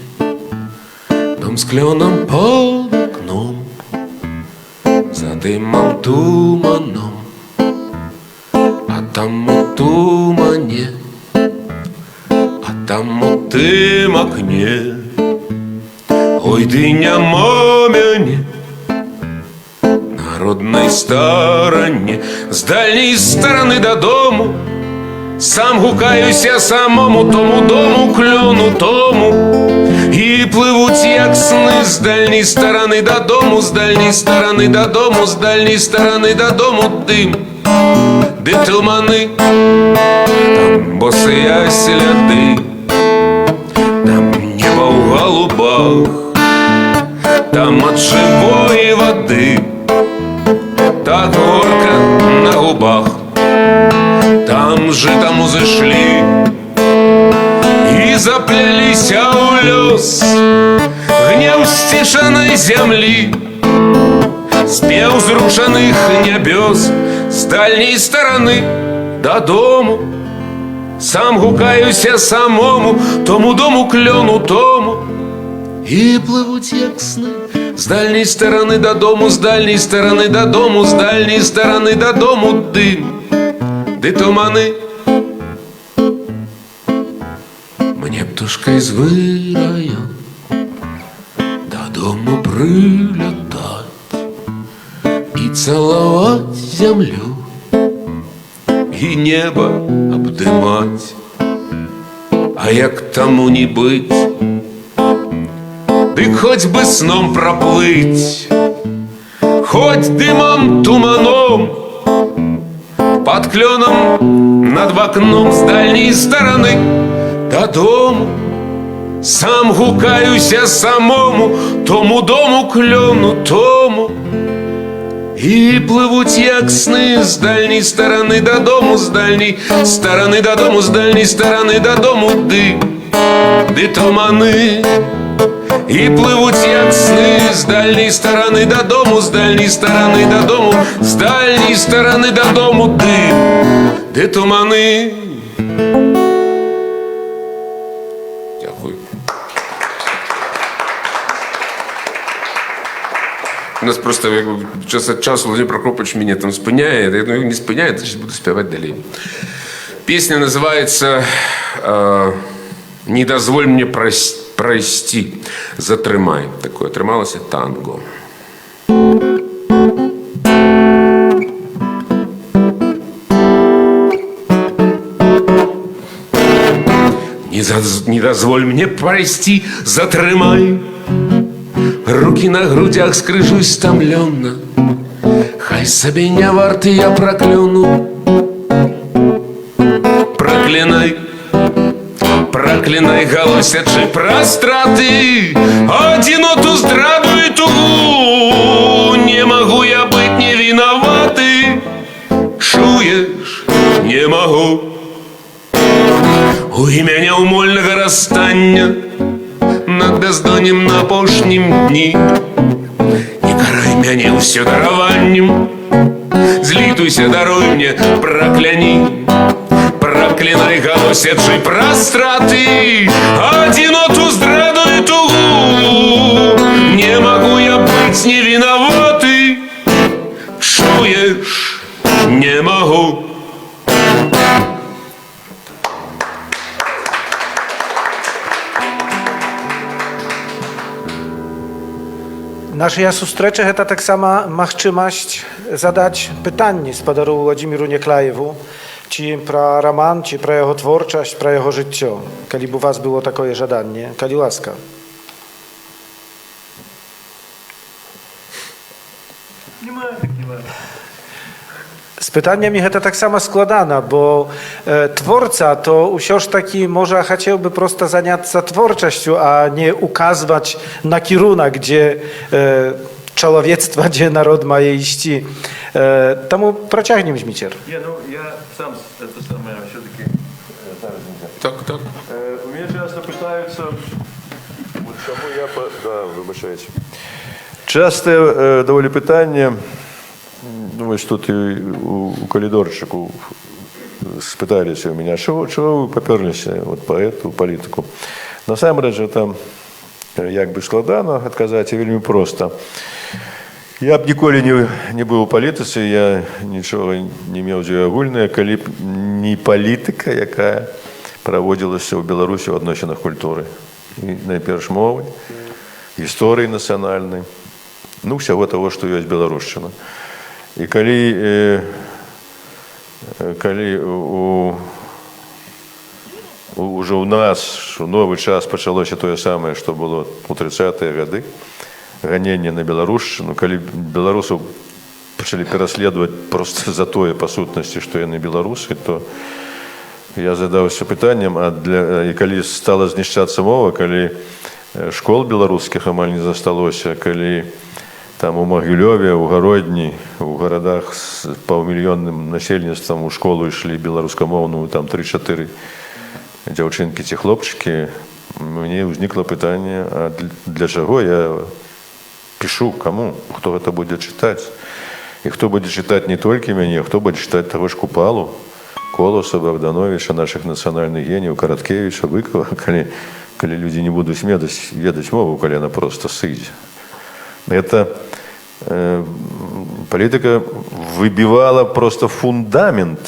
дом с кленом под окном, за дымом туманом, а там у тумане, а там у тым окне, ой, дыня мамяне, родной стороне, з дальней стороны додому, сам гукаюся самому тому дому, клену тому, і пливуть, як сни, з дальней сторони додому, з дальней сторони додому, з дальней сторони додому дим, де тумани, там босия сляди, там небо в голубах, там от живої дым. Так горько на губах, там же тому зашли и заплелись у лёс гнев стишаной земли, спев зрушених небес з дальней стороны додому. Сам гукаюся самому, тому дому кльону тому, і пливуть, як сни, з дальней сторони додому, з дальней сторони додому, з дальней сторони додому дим, де тумани. Мне птушкой з вираю додому прилетать і цілувати землю, і небо обдимать. А як тому не быть, дык хоть бы сном проплыть, хоть дымом туманом, под кленом над окном с дальней стороны додому. Сам гукаюся самому, тому дому клену тому, і пливуть, як сни, з дальней сторони додому, з дальней сторони додому, з дальней сторони додому дим, де тумани. І пливуть, як сни, з дальней сторони додому, з дальней сторони додому, з дальней сторони додому дим, де тумани. Дякую. У нас просто час від часу Владимир Прокопович меня там спиняє. Я думаю, не спиняє, значит буду спевать далі. Песня называется «Не дозволь мне прости, затримай». Такое трималося танго. Не дозволь мне прости, затримай. Руки на грудях скрижусь стомленно, хай собі не варти, я прокляну. Проклинай, проклинай, голосячи прострати, одиноту, здраду и тугу. Не могу я быть не виноватый, шуешь, не могу. У ім'я умольного розстання над бездоннім на пошнім дні. Не карай мяне ўсё дараваннем, злітуйся, даруй мне, прокляни. Проклинай, голосячи простраты, одиноту, здраду и тугу. Не могу я быть не виноватый, чуешь, не могу. Нашая сустрэча гэта таксама магчымасць задаць пытанні спадару Владзіміру Няклаеву, ці пра раман, ці пра яго творчасць, пра яго жыццё, калі б у вас было такое жаданне, калі ласка. З пытаннямі гэта таксама складана, бо творца то ўсё ж такі можа хацеў бы проста заняцца творчасцю, а не указваць на кірунак, дзе чалавецтва, дзе народ мае ісці. Таму працягнем, Зміцер. Я сам это самое все-таки. Так. У меня часто пытаются, вот кому я, да, вибачайте. Часто доволі питання. Ну, ось тут и у коридорчику спытались у меня, чего вы поперлись вот по эту политику. Насамрэч, это як бы складана адказаць, вельмі проста. Я б ніколі не быў у палітыцы, я нічога не меў дзе агульнае, калі б не палітыка, якая праводзілася ў Беларусі ў адносінах культуры. І найперш мовы, гісторыі нацыянальнай, ну, ўсяго таго, што ёсць беларушчына. І калі уже у нас у новы час пачалося тое самае, што было у 30-е гады, ганенне на беларушчыну, калі беларусаў пачалі пераследаваць проста за тое па сутнасці, што яны беларусы, то я задаўся пытаннем, і калі стала знішчацца мова, калі школ беларускіх амаль не засталося, калі там у Магілёве, у Гародні, у гарадах з паўмільённым насельніцтвам у школу ішлі беларускамоўную, там 3-4 дзяўчынкі ці хлопчыкі, мне ўзнікла пытанне, а для чаго я пишу, кому, хто гэта будзе чытаць. І хто будзе чытаць не толькі мяне, хто будзе чытаць таго ж Купалу, Колоса, Богдановича, наших нацыянальных геніяў, Караткевіча, Быкова, калі людзі не будуць ведаць мову, калі яна проста сыдзе. Это палітыка выбівала просто фундамент,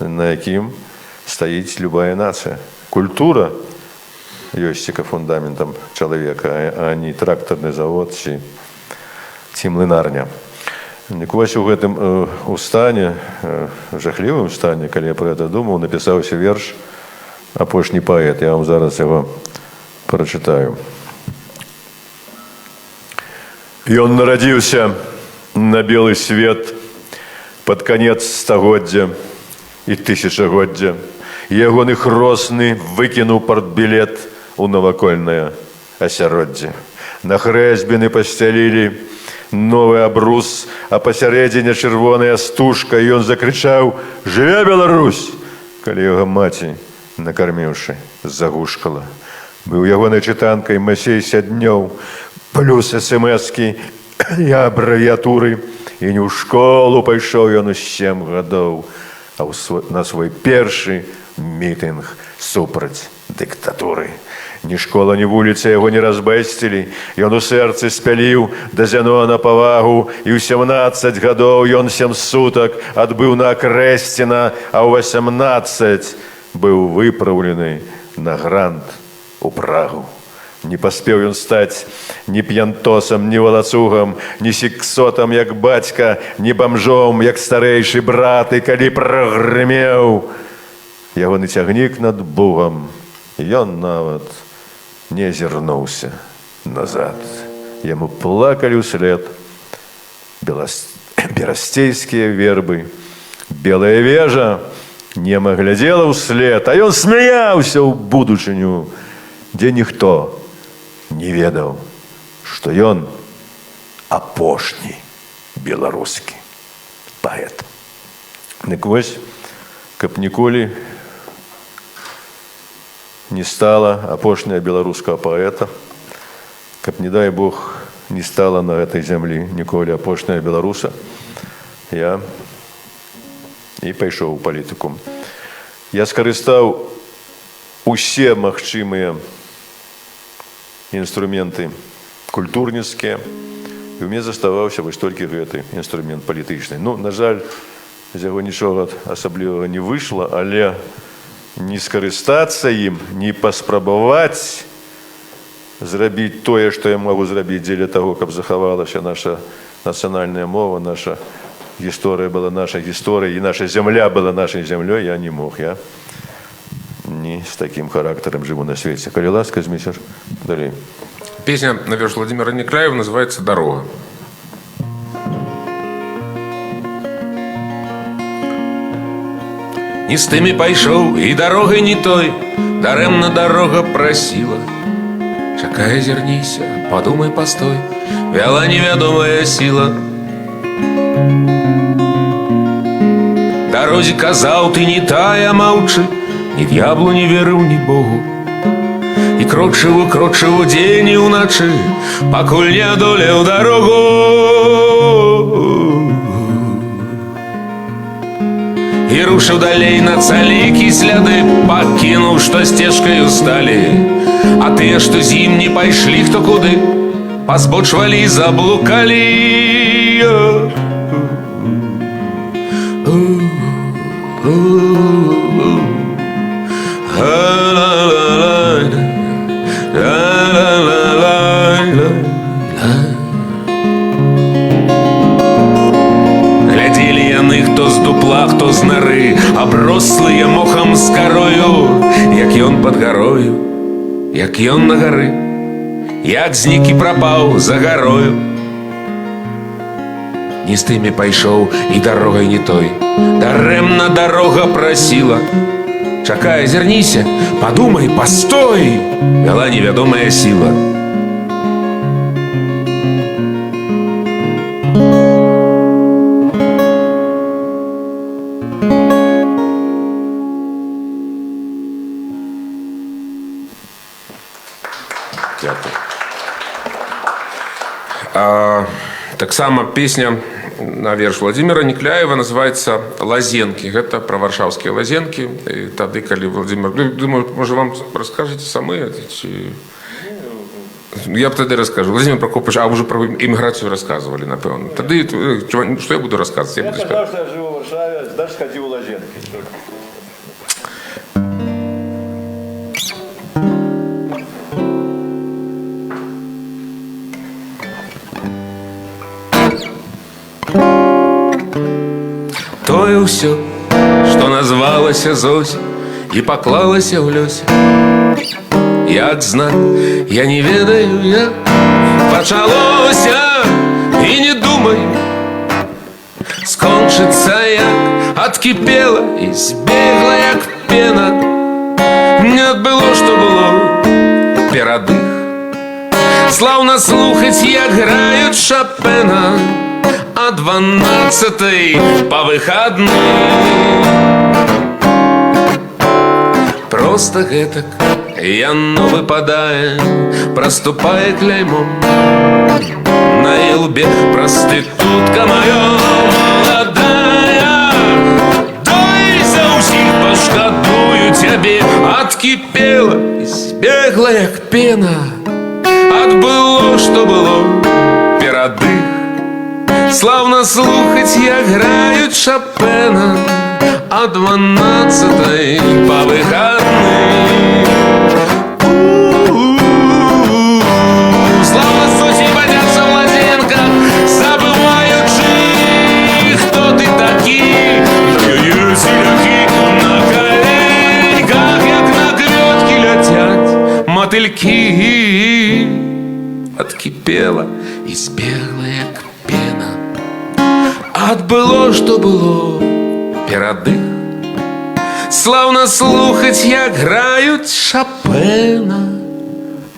на якім стаіць любая нацыя. Культура ёсць ціка фундаментам чалавека, а не трактарны завод ці млынарня. Вось у гэтым стане, жахлівым стане, калі я пра гэта думаў, напісаўся верш «Апошні паэт». Я вам зараз яго прачытаю. Ён нарадзіўся на белы свет пад канец стагоддзя і тысячагоддзя. Ягоны хросны выкінуў партбілет у навакольнае асяроддзе. На хрэсьбіны пасцялілі новы абрус, а пасярэдзіне чырвоная стужка, і ён закрычаў «Жыве Беларусь!», калі яго маці, накарміўшы, загушкала. Быў ягонай чытанкай Масей Сяднёў, плюс смс-кі і абрэвіятуры, і не ў школу пайшоў ён у 7 гадоў, а на свой першы мітынг супраць дыктатуры. Ні школа, ні вуліца яго не разбэсцілі, ён у сэрцы спяліў да Зянона павагу, і ў 17 гадоў ён 7 сутак адбыў на Акрэсціна, а ў 18 быў выпраўлены на грант у Прагу. Не паспеў ён стаць ні п'янтосам, ні валацугам, ні сіксотам, як бацька, ні бамжом, як старэйшы брат, і калі прагрымеў ягоны цягнік над Бугам, ён нават не азірнуўся назад. Яму плакалі ўслед берасцейскія вербы. Белая вежа нема глядзела ўслед, а ён смяяўся ў будучыню, дзе ніхто не ведаў, што ён апошні беларускі паэт. Дык вось, каб ніколі не стала апошняя беларускага паэта, каб, не дай Бог, не стала на гэтай зямлі ніколі апошняя беларуса, я і пайшоў у палітыку. Я скарыстаў усе магчымыя інструменты культурніцкія, і ў мяне заставаўся вось толькі гэты інструмент палітычны. Ну, на жаль, з яго нічога асаблівага не выйшла, але не скарыстацца ім, не паспрабаваць зрабіць тое, што я магу зрабіць дзеля таго, каб захавалася наша нацыянальная мова, наша гісторыя была нашай гісторыяй, і наша зямля была нашай зямлёй, я не мог. Я не с таким характером живу на свете. Коли ласка, змесишь далее. Песня на верш Владимира Некраева называется «Дорога». Не з тымі пайшоў, і дарогай не той, дарэмна дорога прасіла. Чакай, азірніся, падумай, пастой, вяла невядомая сіла. Дарозе казаў, ты не тая, маўчы, ні д'яблу не верыў, ні Богу. І крочыў дзень і ўначы, пакуль не адолеў дарогу. І рушыў далей на цалікі сляды, пакінуў, што сцежкаю сталі. А тыя, што з ім не пайшлі хто куды, пазбочвалі, заблукалі. Глядзелі яны, хто з дупла, хто з нары, аброслыя мохам з карою, як ён пад гарою, як ён на гары, як знік і прапаў за гарою. Не з тымі пайшоў, і дарогай не той, дарэмна дарога прасіла. Чакай, азірніся, падумай, пастой, вяла невядомая сіла. Дякую. Таксама песня на верш Владимира Некляева называется «Лазенки». Это про варшаўскія лазенкі. І тады, калі Владимир... Думаю, можа, вам раскажете самі? Я б тады раскажу. Владимир Прокопович, а уже про иммиграцию рассказывали, напевно. Тады, что я буду рассказывать? Я сказал, что я живу в Варшаве, даже сходил в Лазенки. Тое ўсё, што назвалася Зося і паклалася ў лёсе. Як знак, я не ведаю, як пачалося. І не думай, скончыцца як адкіпела і збегла як пена. Не адбыло, што было перад іх. Слаўна слухаць, як граюць Шопена о 12-й по выходным. Просто гэтак яно выпадае, проступае кляймом на елбе. Проститутка моя молодая, дай за ўсіх пашкадую цябе. Откипела і збегла як пена. Адбыло, што было перад іх. Славно слухаць, як граюць Шопена о 12-й по выходным. Слава Зосі бадяцца в лазенках, забываючы, хто ты такі. Яе селякі на коленьках, як на клёткі ляцяць мотылькі. Откипела і збегла як пена. Адбыло, што было перад іх. Слаўна слухаць, як граюць Шопена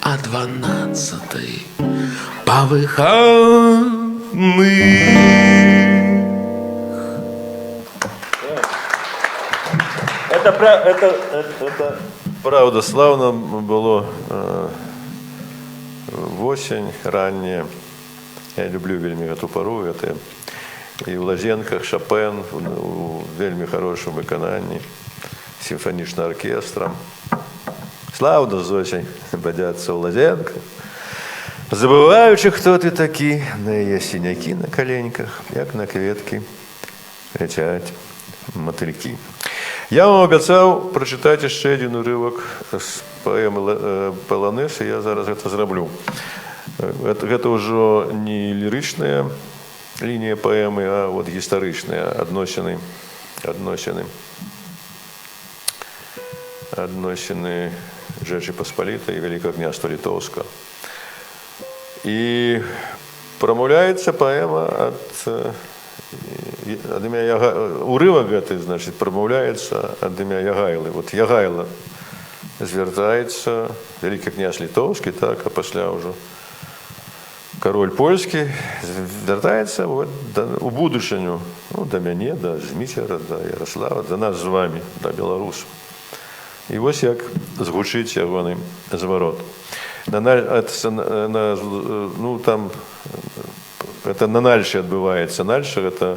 о 12-й по выходным. Это правда, славно было в осень ранняя. Я люблю вельмі эту пару. Это и в Лазенках Шопен у вельмі хорошым выкананні сімфанічным оркестром. Славно Зосей бадяцца ў Лазенках, забываючы, хто ты такі. На яе сінякі на коленьках, як на кветкі ляцяць матылькі. Я вам абяцаў прачытаць яшчэ адзін урывак з паэмы «Паланэс», і я зараз гэта зраблю. Гэта ўжо не лірычная лінія паэмы, а вот гістарычныя адносіны Rzeczy Посполитой и Великого княства Литовска. И промаўляецца паэма ад імя урывак гэты, значит, промаўляецца ад імя Ягайлы. Вот Ягайла звяртаецца, Великі князь Літоўскі, так, а пасля ўжо король польскі звяртаецца вот, у будучыню, ну, да мяне, да Зміцера, да Ярослава, да нас з вами, да беларусаў. І вось як згучыць ягоны зварот. Ну, там, это на Нальші адбываецца. Нальша — это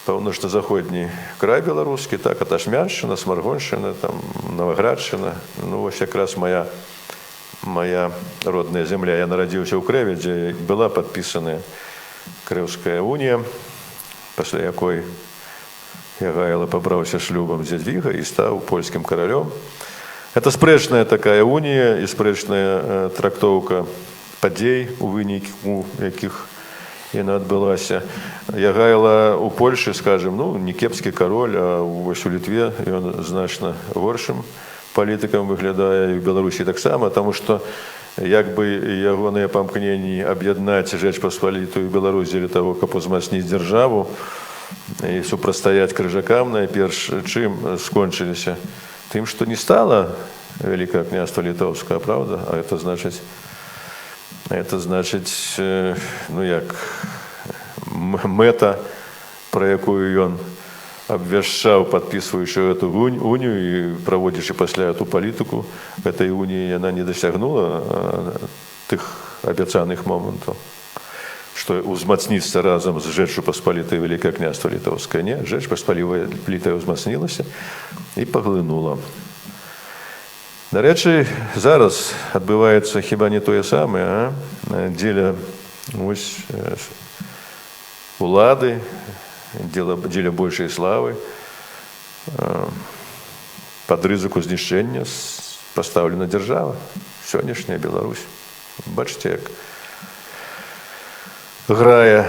паўночна-заходні край беларускі, так, это Ташмяншчына, Смаргоншчына, там, Новоградшчына. Ну, вось якраз моя родная земля. Я нарадзіўся ў Крэве, дзе была падпісаная Крэўская унія, пасля якой Ягайла пабраўся шлюбам з Ядвігай і стаў польскім каралём. Это спрэчная такая унія і спрэчная трактоўка падзей, у выніку якіх яна адбылася. Ягайла у Польшы, скажем, ну, не кепскі кароль, а вось у Літве ён значна горшым палітыкам выглядае, і в Беларусі таксама, таму што як бы ягоныя памкненні аб'яднаць Rzecz Посполитую і Беларусь дзеля таго, каб узмацніць дзяржаву і супрацьстаяць крыжакам, найперш чым скончыліся? Тым, што не стала Великое княства Літоўскае, правда? А это значыць, ну як, мэта, пра якую ён абвяшчаў, падпісваючы эту унію і праводзячы пасля эту палітыку этой уніі, яна не дасягнула тых абяцаных момантаў, што узмацніцца разам з Rzeczą Паспалітай Вялікае княства Літоўскае. Не, Rzecz Паспалітая ўзмацнілася і паглынула. Дарэчы, зараз адбываецца хіба не тое самае, дзеля улады, дзеля большай славы, пад рызыку знішчэння пастаўлена дзяржава, сённяшняя Беларусь. Бачыце, як грае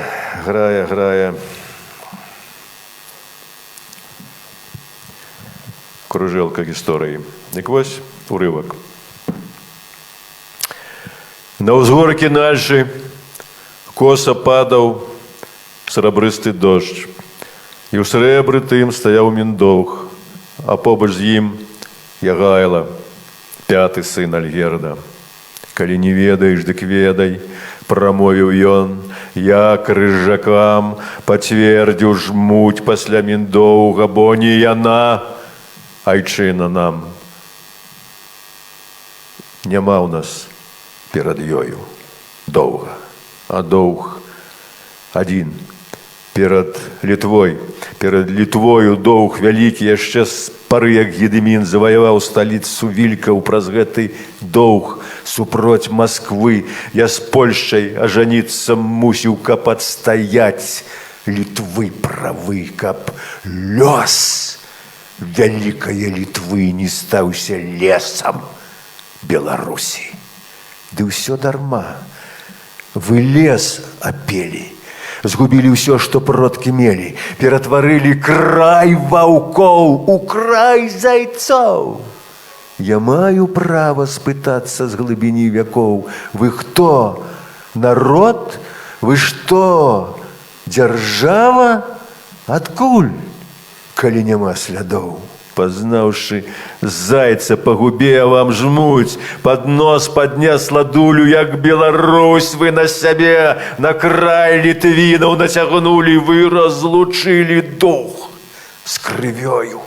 кружэлка гісторыі. Дык вось урывак. На ўзгоркі нальшы коса падаў срэбрысты дождж, і ў срэбры тым стаяў Міндоўг, а побач з ім Ягайла, 5-ы сын Альгерда. Калі не ведаеш, дык ведай, прамовіў ён, я крыжакам пацвердзіў жмуть пасля Міндоўга, бо не яна, айчына нам. Няма ў нас перад ёю доўга, а доўг адзін. Перад Літвою доўг вялікі яшчэ з пары, як Гедымін заваяваў сталіцу вількаў, праз гэты доўг супроць Масквы я з Польшчай ажаніцца мусіў, каб адстаяць Літвы правы, каб лёс вялікае Літвы не стаўся лесам Беларусі. Ды ўсё дарма. Вы лес апелі, згубілі ўсё, што продкі мелі, ператварылі край ваўкоў у край зайцоў. Я маю права спытацца з глыбіні вякоў: вы хто? Народ? Вы што? Дзяржава? Адкуль, калі няма слядоў? Пазнаўшы зайца па губе вам жмуць, пад нос паднесла дулю, як Беларусь вы на сябе, на край літвінаў нацягнулі, вы разлучылі дух з крывёю.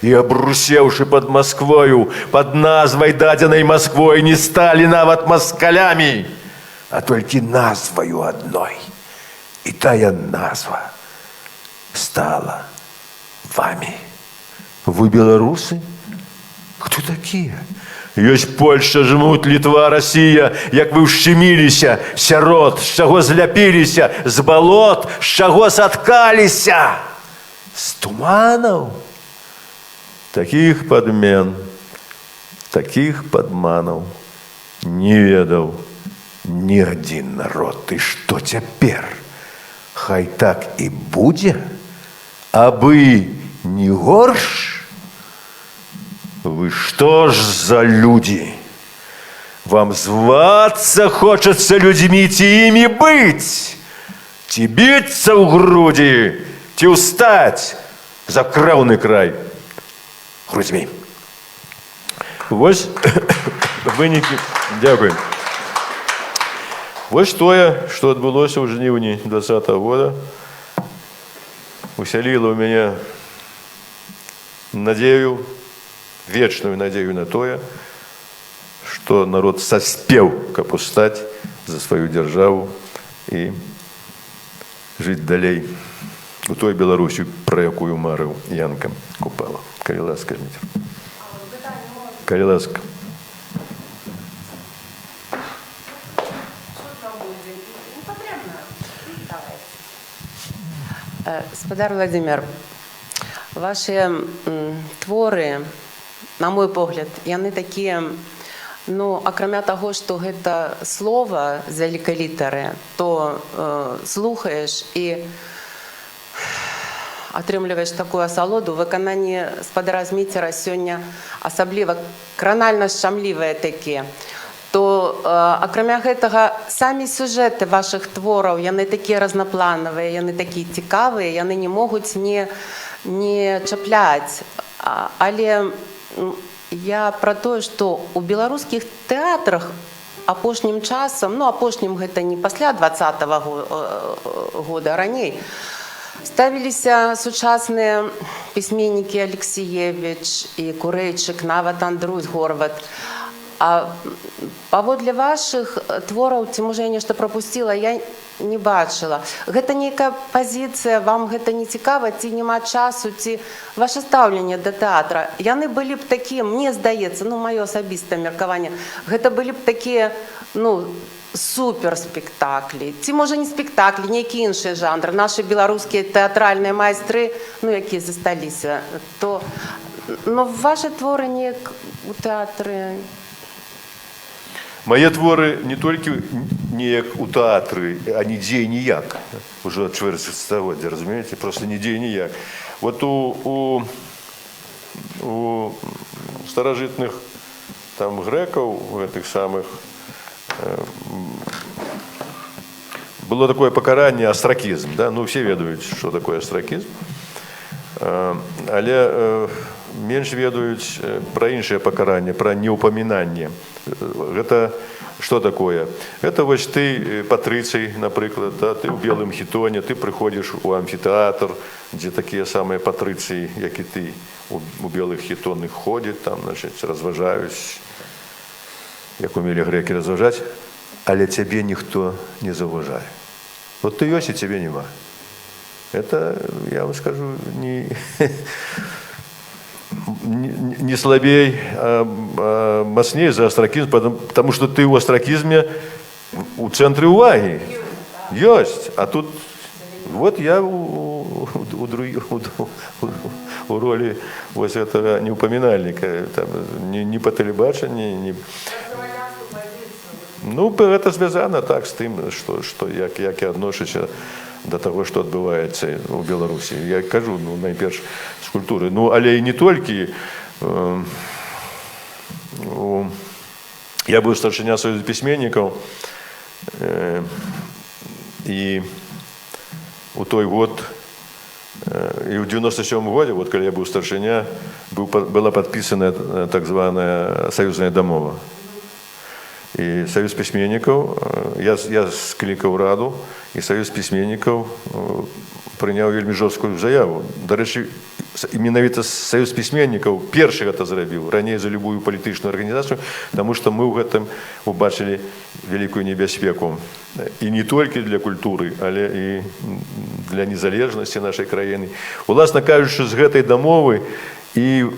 І абрусеўшы пад Масквою, пад назвай дадзенай Масквой, не сталі нават маскалямі, а толькі назваю адной. І тая назва стала вамі. Вы беларусы? Кто такія? Ёсць Польшча, жмут, Літва, Расія, як вы ўшчыміліся сярод, з чаго зляпіліся, з балот, з чаго саткаліся, з туманаў. Такіх падмен, такіх падманаў не ведаў ні адзін народ. І што цяпер? Хай так і будзе, абы не горш? Вы што ж за людзі? Вам звацца хочацца людзьмі, ці імі быць? Ці біцца ў грудзі, ці ўстаць за краўны край грудзьмі? Вось вынікі. Дзякуй. Вось тое, што адбылося ў жніўні 2020 года, усяліла ў мяне надею, вечную надею на тое, што народ саспеў, каб устаць за сваю дзяржаву і жыць далей у той Беларусі, пра якую марыў Янка Купала. Калі ласка, Дмітрий. Калі ласка. Спадар Владимир, ваши творы, на мой погляд, яны такія, ну, акрамя таго, што гэта слова з вялікай літары, то слухаеш і атрымліваеш такую асалоду. Выкананне спадара Зміцера сёння асабліва кранальна шчамлівыя такія. То, акрамя гэтага, самі сюжэты вашых твораў, яны такія разнапланавыя, яны такія цікавыя, яны не могуць не чапляць. Але я пра тое, што ў беларускіх тэатрах апошнім часам, ну, апошнім гэта не пасля 2020 года, раней, Ставіліся сучасныя пісьменнікі Алексіевич і Курэйчык, нават Андрусь Горват. А паводле вашых твораў, ці можа я нешта прапусціла, я не бачыла. Гэта нейкая пазіцыя, вам гэта не цікава, ці няма часу, ці ваше стаўленне да тэатра. Яны былі б такія, мне здаецца, маё асабістае меркаванне, гэта былі б такія, суперспектаклі. Ці можа не спектаклі, нейкі іншыя жанры. Нашы беларускія тэатральныя майстры, якія засталіся, то вашы творы неяк у тэатры. Мае творы не толькі неяк у тэатры, а нідзе ніяк. Ужо чвэрць стагоддзя, разумееце? Просто нідзе ніяк. Вот у старажытных там грэкаў, гэтых самых, было такое пакаранне астракізм, да? Все ведаюць, што такое астракізм, але менш ведаюць пра іншае пакаранне, пра неўпамінанне. Гэта што такое? Гэта вось ты патрыцый, напрыклад, да? Ты ў белым хітоне, ты прыходзіш у амфітэатр, дзе такія самыя патрыцыі, як і ты, у белых хітонных ходзяць, там, значыць, разважаюць, як умелі грэкі разважаць, але цябе ніхто не заўважае. Вот ты ёсць, і цябе няма. Это, я вам скажу, не слабей, а мацней за астракізм, потому что ты ў астракізме у цэнтры ўвагі. Ёсць. А тут вот я у ролі вось этого неупамінальніка. Не па тэлебачанні, не... это звязана так з тым, як я адношуся да таго, што адбываецца ў Беларусі. Я кажу, найперш з культуры. Але і не толькі. Я быў старшыня Саюза пісьменнікаў, і у той год, і ў 97-м годзе, калі я быў старшыня, была падпісаная так званая саюзная дамова. І Саюз пісьменнікаў, я склікаў раду, і Саюз пісьменнікаў прыняў вельмі жорсткую заяву. Дарэчы, менавіта Саюз пісьменнікаў першы гэта зрабіў, раней за любую палітычную арганізацыю, таму што мы ў гэтым убачылі вялікую небяспеку. І не толькі для культуры, але і для незалежнасці нашай краіны. Уласна кажучы, з гэтай дамовы і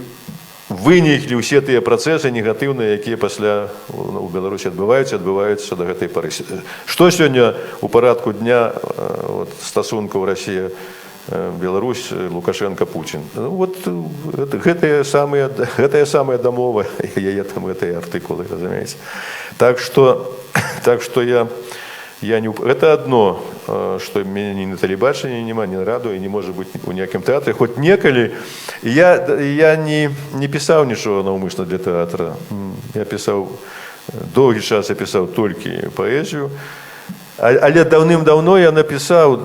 выніклі ўсе тыя працэсы негатыўныя, якія пасля у Беларусі адбываюцца да гэтай пары. Што сёння ў парадку дня стасункаў Расія, Беларусь, Лукашенко, Путин? Гэтая самая дамова, яе там гэтыя артыкулы, разумееце. Так што я не... Это одно, што мяне ні на тэлебачанні няма, ні на радыё, і не можа быць у nejakім тэатры. Хоць некалі я не пісаў нічого наўмысна для тэатра. Я пісаў, доўгі час я пісаў толькі паэзію. Але даўным-даўно я напісаў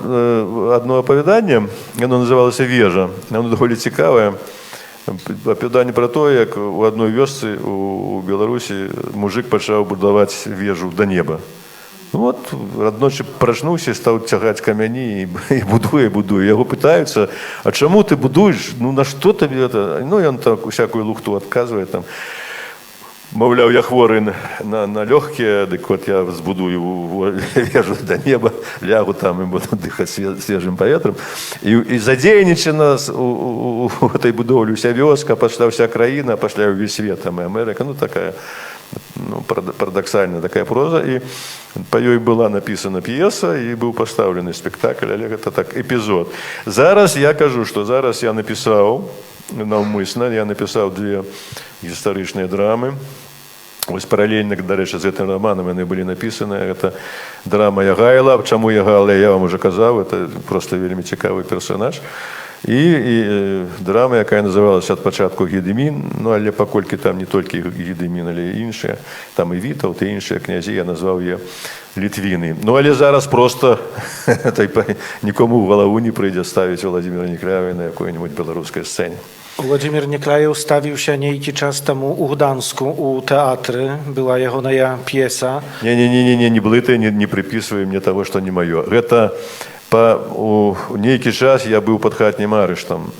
одно апавяданне, яно называлася «Вежа». Яно даволі цікавае. Апавяданне пра тое, як у адной вёсцы у Беларусі мужик пачаў будаваць вежу да неба. Аднойчы прачнуўся, стаў цягаць камяні і будуе. Яго пытаюцца, а чаму ты будуеш? На што табе гэта? Ён так усякую лухту адказвае. Маўляў, я хворы на лёгкія, дык я збудую вежу да неба, лягу там і буду дыхаць свежым паветрам. І задзейнічана у гэтай будоўлі ўся вёска, пасля ўся краіна, пасля ўвесь свет, там і Амерыка. Такая парадаксальная такая проза, і па ёй была напісана п'еса, і быў пастаўлены спектакль, але гэта так эпізод. Зараз я кажу, што зараз я напісаў, наўмысна, я напісаў 2 гістарычныя драмы. Вось паралельна, дарэчы, з гэтым романам яны былі напісаны. Гэта драма Ягайла. Чаму Ягайла, я вам уже казаў, это просто вельмі цікавы персонаж. І драма, якая называлася ад пачатку «Гедымін», але паколькі там не толькі Гедымін, але і іншыя, там і Вітаўт, і іншыя князі, я назваў яе Літвіны. Але зараз просто нікому ў галаву не прыйдзе ставіць Владзіміра Некляева на якой-нибудь беларускай сцэне. Władimir Nieklejew stawił się niejki czas temu u Gdańsku, u teatry. Była jego piesa. Не блытай, не приписывай мне того, что не мое. Это у нейкі час я быў пад хатнім арыштам.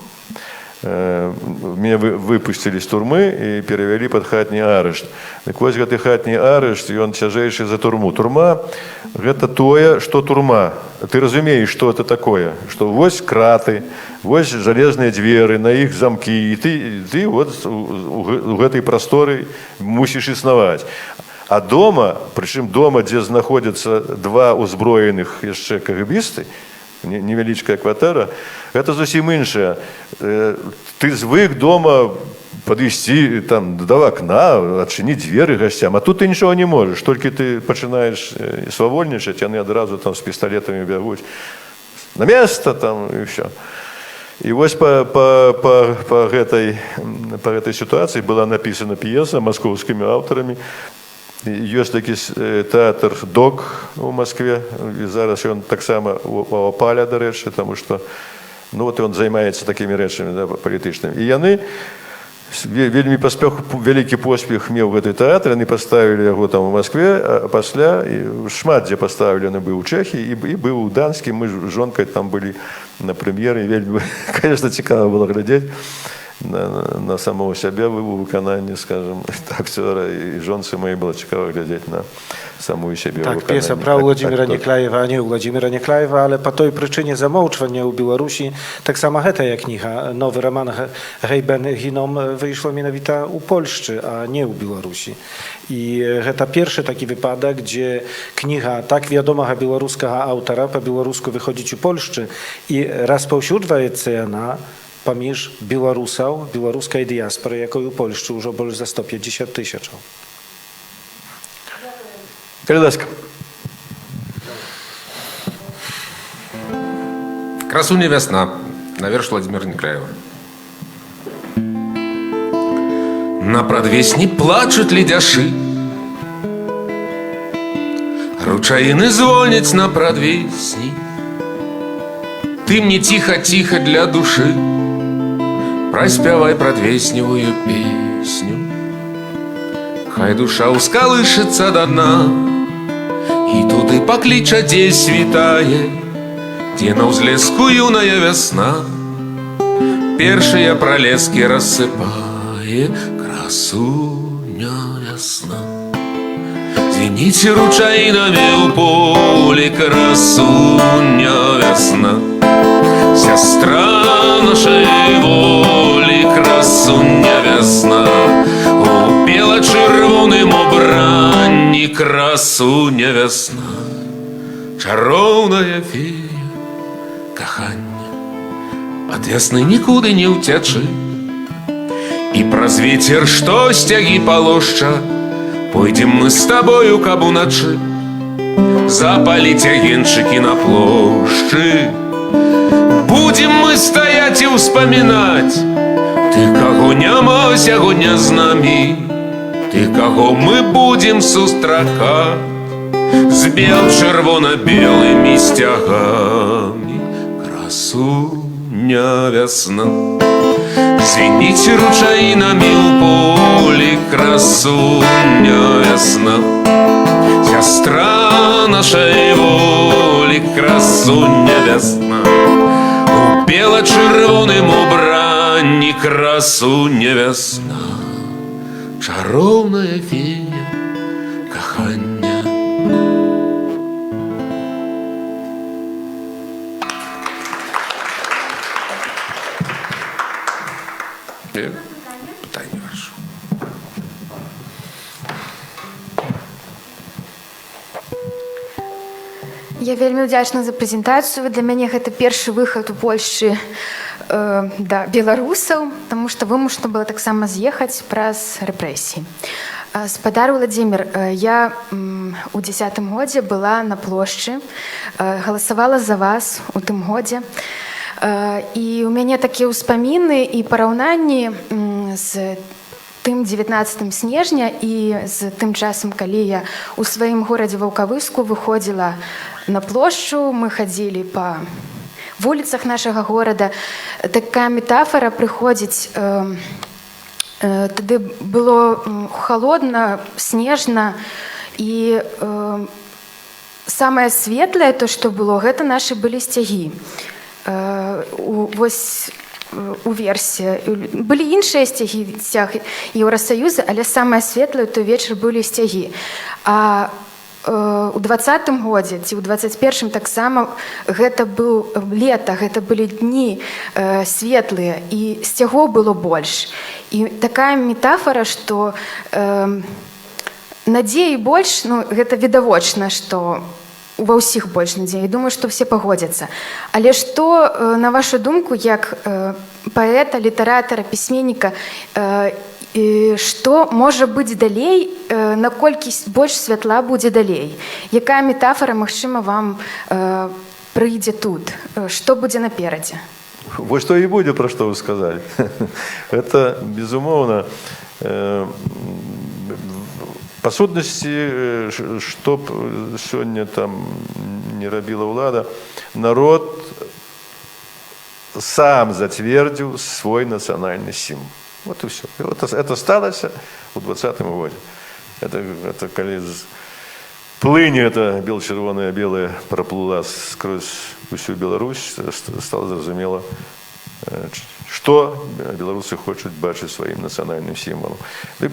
Меня выпустили з турмы і перавялі пад хатні арышт. Так вось гэты хатні арышт, ён цяжэйшы за турму. Турма – гэта тое, што турма. Ты разумееш, што это такое? Што вось краты, вось жалезныя дзверы, на іх замкі, і ты вот у гэтай прасторы мусіш існаваць. А дома, прычым дома, дзе знаходзяцца два ўзброеных яшчэ кагбісты, невялічкая кватэра, гэта зусім іншае. Ты звык дома падысці там да акна, адчыніць дзверы гасцям, а тут ты нічого не можаш, толькі ты пачынаеш свавольнічаць, яны адразу там з пісталетамі бягуць на место там і ўсё. І вось па гэтай сітуацыі была напісана п'еса маскоўскімі аўтарамі. Ёсць такі тэатр «Док» у Маскве, і зараз ён таксама у Апаля, дарэчы, таму што вот ён займаецца такімі рэчамі палітычнымі. І яны вельмі вялікі поспех меў гэты тэатр, яны паставілі яго там у Маскве, а пасля шмат дзе паставілі, яны быў у Чэхіі і быў у Данскім, мы з жонкай там былі на прэм'еры, вельмі, конечно, цікава было глядзець на самого сябе у выкананні, скажем, акцёра, і жонцы моей было цікава глядзець на самую сябе. Так, п'еса пра Владзіміра Няклаева, а не ў Владзіміра Няклаева, але па той прычыне замоўчвання ў Беларусі таксама гэтая кніга, новы раман Гейбен Гіном выйшла менавіта ў Польшчы, а не ў Беларусі. І гэта першы такі выпадак, дзе кніга так вядомага беларускага аўтара па-беларуску выходзіць у Польшчы і распаўсюджваецца яна паміж беларусаў, беларускай дыяспоры, якой у Польшчы ўжо больш за 150 000. Калі ласка. «Красуня весна», наверш Владимира Няклаева. На прадвесні плачуць ледяшы, ручаіны звоняць на прадвесні. Ты мне тихо-тихо для души праспявай прадвесневую песню. Хай душа ускалышыцца да дна, і туды пакліча, дзе світае, дзе на ўзлеску юная вясна першыя пралескі рассыпае. Красуня вясна, звініце ручаінамі ў полі. Красуня вясна, сестра нашей воли. Красуня весна, у бело-чырвоным убранні. Красуня весна, чароўная фея кахання. Ад вясны нікуды не ўцячы, і праз вецер, што сцягі палошча, пойдзем мы з табою, каб уначы запаліць агеньчыкі на плошчы. Будем мы стоять и вспоминать тых, каго няма сягоння з намі, тых, каго мы будем сустракаць з бел-чырвона-белымі сцягамі. Красуня вясна, звініце ручаінамі ў полі. Красуня вясна, сестра нашей воли. Красуня весна, у бело-чырвоным убранні. Красуня весна, чароўная фея кахання. Пытанне ваше. Я вельмі ўдзячна за прэзентацыю. Для мяне гэта першы выхад у Польшчы да беларусаў, таму што вымушана было таксама з'ехаць праз рэпрэсіі. Спадар Владзімір, я у 10-м годзе была на плошчы, галасавала за вас у тым годзе. І ў мяне такія ўспаміны і параўнанні з тым 19 снежня і з тым часам, калі я у сваім горадзе Ваўкавыску выходзіла на плошчу, мы хадзілі па вуліцах нашага горада. Такая метафора прыходзіць. Тады было халодна, снежна, і самае светлае, то, што было, гэта нашы былі сцягі. Вось у версе. Былі іншыя сцягі, сцяг Еўрасаюза, але самае светлае той вечар былі сцягі. А у 20-м годзе ці ў 21-м таксама гэта быў лета, гэта былі дні светлыя, і сцягоў было больш. І такая метафора, што надзеі больш, ну, гэта відавочна, што ва ўсіх больш надзеі. Думаю, што все пагодзяцца. Але што, на вашу думку, як паэта, літаратара, пісьменніка, што можа быць далей, наколькі больш святла будзе далей? Якая метафора, магчыма, вам прыйдзе тут? Што будзе наперадзе? Вот что и будет, про что вы сказали. Это, безумовно, по сутнасці, што б сёння там не рабіла ўлада, народ сам зацвердзіў свой нацыянальны сімвал. Вот и все. И вот это сталося у 20-м году. Это коли плыне это бело-червоная белая проплыла сквозь всю Беларусь, стало зразумела, что белорусы хочуць бачыць сваім нацыянальным сімвалам.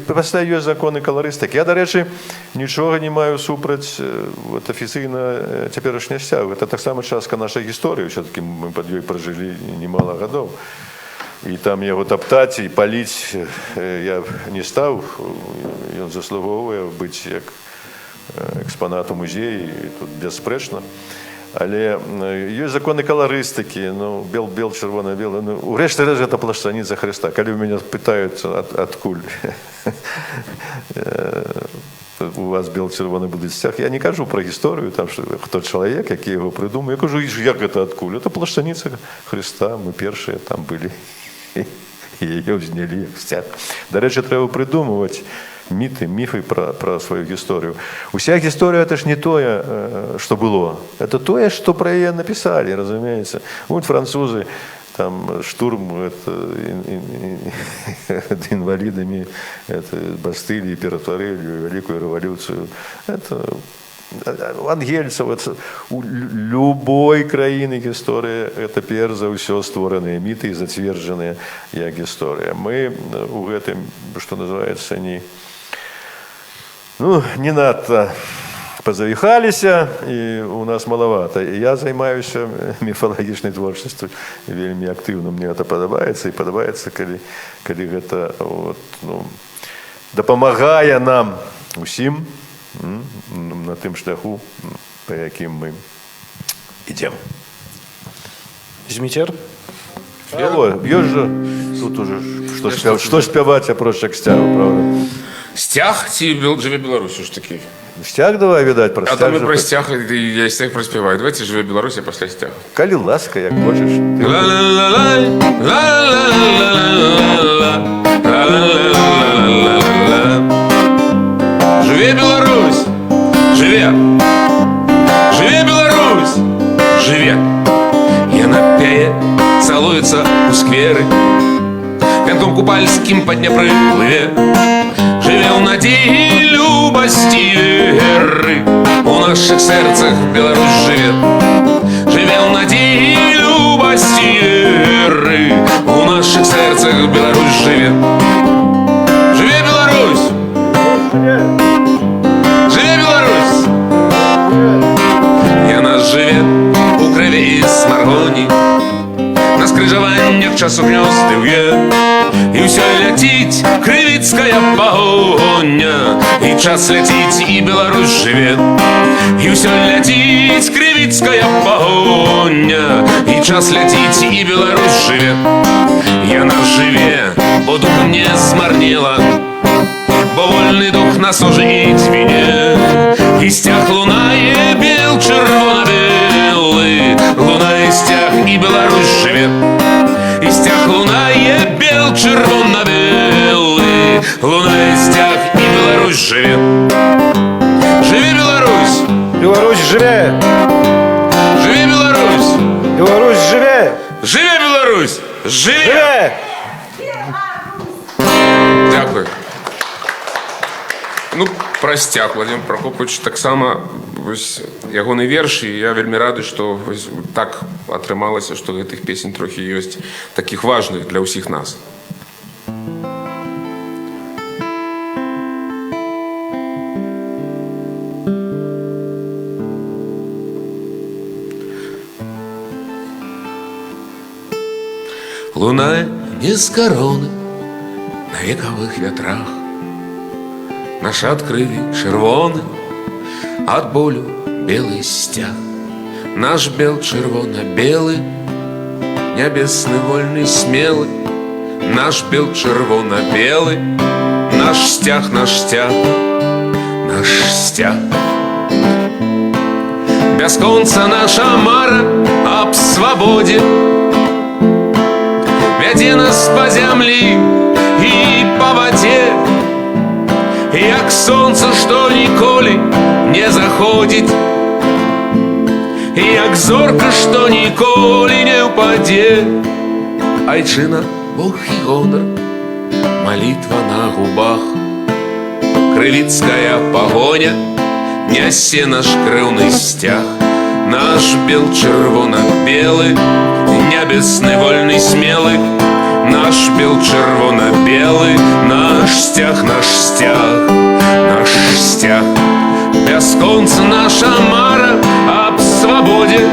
Пасля ёсць законы каларыстыкі. Я, дарэчы, нічога не маю супраць вот, афіцыйна цяперашняй сцягу. Это таксама частка нашай гісторыі, все-таки мы пад ёй пражылі немало гадоў. І там яго таптаць і паліць я не стаў, ён заслугоўвае быць як экспанат у музеі, тут бясспрэчна. Але ёсць законы каларыстыкі, ну, бел, чырвона, белы. Ну, у рэшты рэш гэта плашчаніца Хрыста. Калі ў мяне пытаюцца, адкуль у вас бел, чырвоны будуць сцяг, я не кажу пра гісторыю, там, што хто чалавек, які яго прыдумаў. Я кажу, як гэта адкуль? Это плашчаніца Хрыста, мы першыя там былі. І яе ўзнялі як сцяг. Дарэчы, трэба прыдумваць міфы пра сваю гісторыю. Уся гісторыя это ж не тое, што было. Это тое, што пра яе напісалі, разумеецца. Вот французы, там штурм інвалідамі Бастыліі ператварылі вялікую рэвалюцыю. Это у ангельцаў, у любой краіны гісторыя это перш за ўсё створаныя міты і зацверджаныя як гісторыя. Мы у гэтым, што называецца, не надта пазавіхаліся, і у нас малавата. Я займаюся міфалагічнай творчасцю вельмі актыўна. Мне гэта падабаецца, і падабаецца, калі гэта дапамагае нам усім на тым шляху, па якім мы ідзем. Зміцер? Ёсць жа тут уже што спяваць апроч як сцягу, правда? Сцяг ці «Жыве Беларусь» уж такі? Сцяг давай, відаць, пра А сцяг. там і пра сцяг, я сцяг праспяваю. Давайте «Жыве Беларусь», а пасля сцяг. Калі ласка, як хочаш. Жыве Беларусь! Жыве! Жыве Беларусь! Жыве! Яна пяе, цалуецца ў скверы, вянком купальскім па Дняпры плыве. Жыве ў надзеі, любасці, веры, у нашых сэрцах Беларусь жыве. Жыве ў надзеі, любасці, веры, у нашых сэрцах Беларусь жыве. Жыве Беларусь! Жыве Беларусь! Яна жыве у крыві і смаргоні, на скрыжаваннях часу гнёзды ўе. І ўсё ляціць крывіцкая пагоня, і час ляціць, і Беларусь жыве. І ўсё ляціць крывіцкая пагоня, і час ляціць, і Беларусь жыве. Яна жыве, бо духом не змарнела, бо вольны дух нас ужыць віне. І сцяг лунае бел, чырвона-белы, лунае сцяг, і Беларусь жыве. І сцяг лунае бел, чырвона-белы, лунае сцяг, і Беларусь жыве. Жыве Беларусь! Беларусь жыве! Жыве Беларусь! Беларусь жыве! Жыве Беларусь! Жыве! Дякую. Ну, пра сцяг, Владимир Прокопович, таксама вось ягоны верш, і я вельмі рады, што вось так атрымалася, што гэтых песень трохі ёсць такіх важных для ўсіх нас. Луна не з короны на вековых ветрах, наш ад крыві чырвоны, ад болю белый сцяг. Наш бел чырвона-белы, нябесны вольны смелы, наш бел чырвона-белы, наш сцяг, наш сцяг, наш сцяг. Бясконца наша мара аб свабодзе вядзе нас па зямлі і па вадзе, як сонца, што ніколі не заходзіць, як зорка, што ніколі не ўпадзе. Айчына, Бог і гонар, малітва на губах, крывіцкая пагоня нясе наш крыўны сцяг. Наш бел чырвона-белы, нябесны вольны смелы, наш бел чырвона-белы, наш сцяг, наш сцяг, наш сцяг. Бясконца наша мара аб свабодзе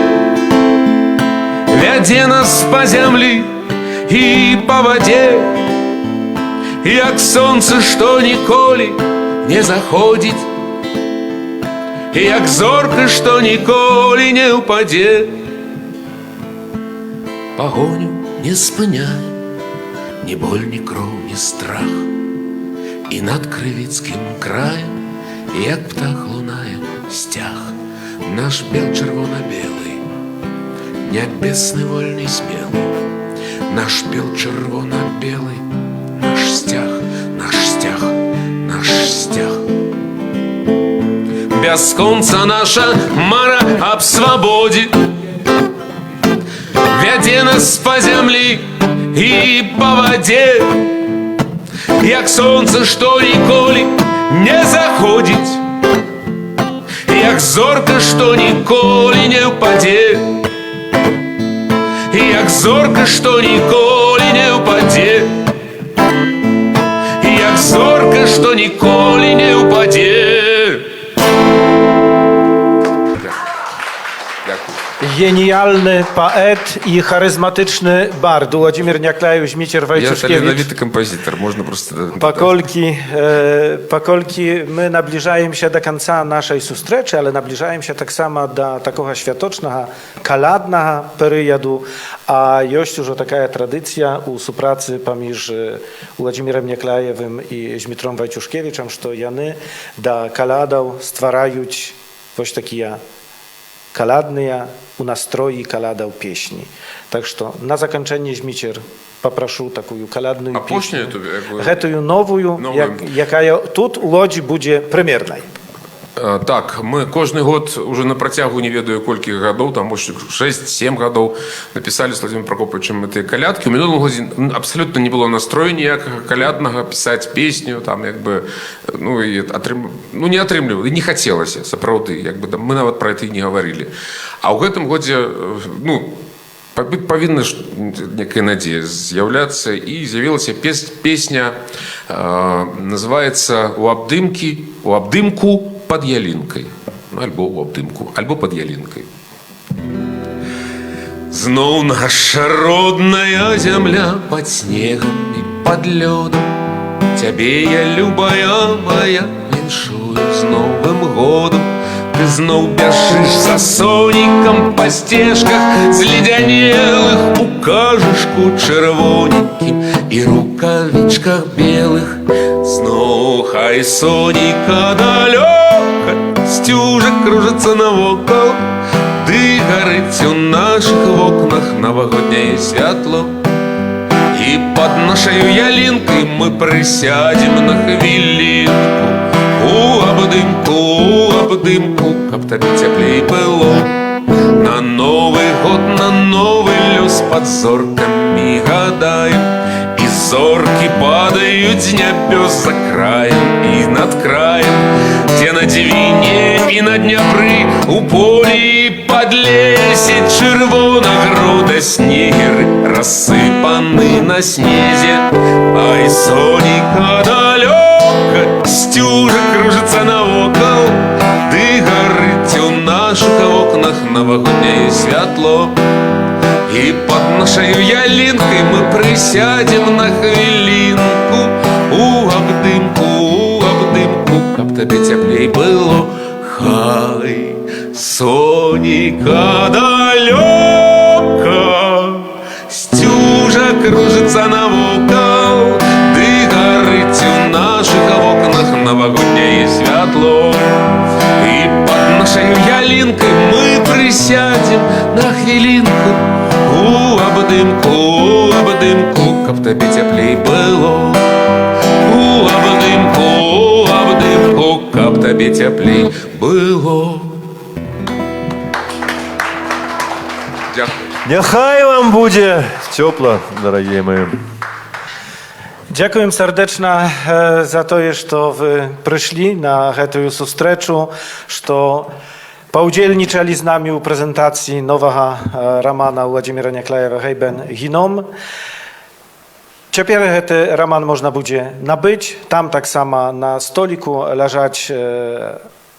вядзе нас па зямлі і па вадзе, як сонца, што ніколі не заходзіць, як зорка, што ніколі не ўпадзе. Пагоню не спыняе ні боль, ні кроў, ні страх, і над крывіцкім краем, як птах лунае сцяг. Наш бел чырвона-белы, нябесны вольны смелы, наш бел чырвона-белы, наш сцяг, наш сцяг, наш сцяг. Бясконца наша мара аб свабодзе вядзе нас па зямлі і па вадзе, як сонца, што ніколі не заходзіць, як зорка, што ніколі не ўпадзе, як зорка, што ніколі не ўпадзе, як зорка, што ніколі не ўпадзе. Genialny poet i charyzmatyczny bard Włodzimir Niekляев, Змитер Я Wojciuszkiewicz. таленавіты кампазітар, можна просто... Паколькі мы набліжаем się do końca naszej сустрэчы, ale набліжаем się так само do такого światocznego, kaladnego periodu, a jest już taka tradycja u współpracy pomiędzy Włodzimierem Niekляевым i Змитром Wojciuszkiewiczem, że jany do kaladów stwarają coś takiego kaladne u nastroju kaladał pieśni. Tak że na zakończenie Змитер poproszę taką kaladną pieśń. Гэтую новую, jaka тут у Лодзі будзе прэмернай. Так, мы кожны год уже на працягу не ведаю колькі гадоў, там может 6-7 гадоў напісалі з Владимиром Прокоповичем гэтыя калядкі. У мінулым годзе абсалютна не было настрою ніякага каляднага пісаць песню, там як бы не атрымлівала, і не хацелася, сапраўды, як бы мы нават пра гэта і не гаварылі. А ў гэтым годзе павінна некая надзея з'яўляцца, і з'явілася песня, называецца «У абдымку под ялинкой», альбо «У абдымку», альбо «Под ялинкой». Зноў наша родная зямля под снегом и под лёдом, цябе я, любая моя, віншую з Новым годом. Ты зноў бяжыш за сонікам па сцежках зледянелых, у кажушку чырвоненькім і рукавічках белых. Зноў хай соніка далёка сцюжа кружыцца навокал, ды гарыць у нашых вокнах навагодняе святло. І пад нашаю ялінкай мы прысядзем на хвілінку, у абдымку, каб табе цяплей было. На Новы год, на новы лёс пад зоркамі гадаем, і зоркі падаюць з нябёс за краем і над краем, дзе на Дзвіне і на Дняпры у полі пад лесе чырвона груда снегеры рассыпаны на снезе, ай сонька далёка стюжа кружится навокал, ды гарыць у наших окнах новогоднее святло. И под нашей ялинкой мы присядем на хвилинку у обдымку, каб табе цеплей было. Хай сонька далёка стюжа кружится навокал, ды гарыць у наших окнах новогоднее святло. И под нашей ялинкой мы присядем на хвилинку у обдымку, каб табе цеплей было. У обдымку, каб табе цеплей было. Дякую. Няхай вам будзе цёпла, дарагія мае. Дзякуем сардэчна за тое, што вы прыйшлі на гэтую сустрэчу, што паўдзельнічалі з намі ў прэзентацыі новага рамана Владзіміра Някляева «Гейбен гіном». Цяпер гэты раман можна будзе набыць. Там таксама на століку ляжаць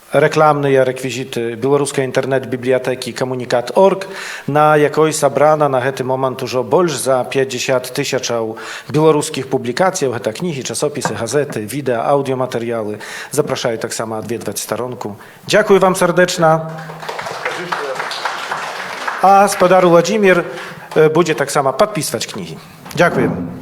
рекламныя рэквізіты беларускай інтэрнэт-бібліятэкі камунікат.орг, на якой сабрана на гэты момант ужо больш за 50 000 беларускіх публікацыяў. Гэта кнігі, часопісы, газеты, відэа, аўдыёматэрыялы. Запрашаю таксама адведваць старонку. Дзякую вам сардэчна. А спадар Владзімір будзе таксама падпісваць кнігі. Дзякуем.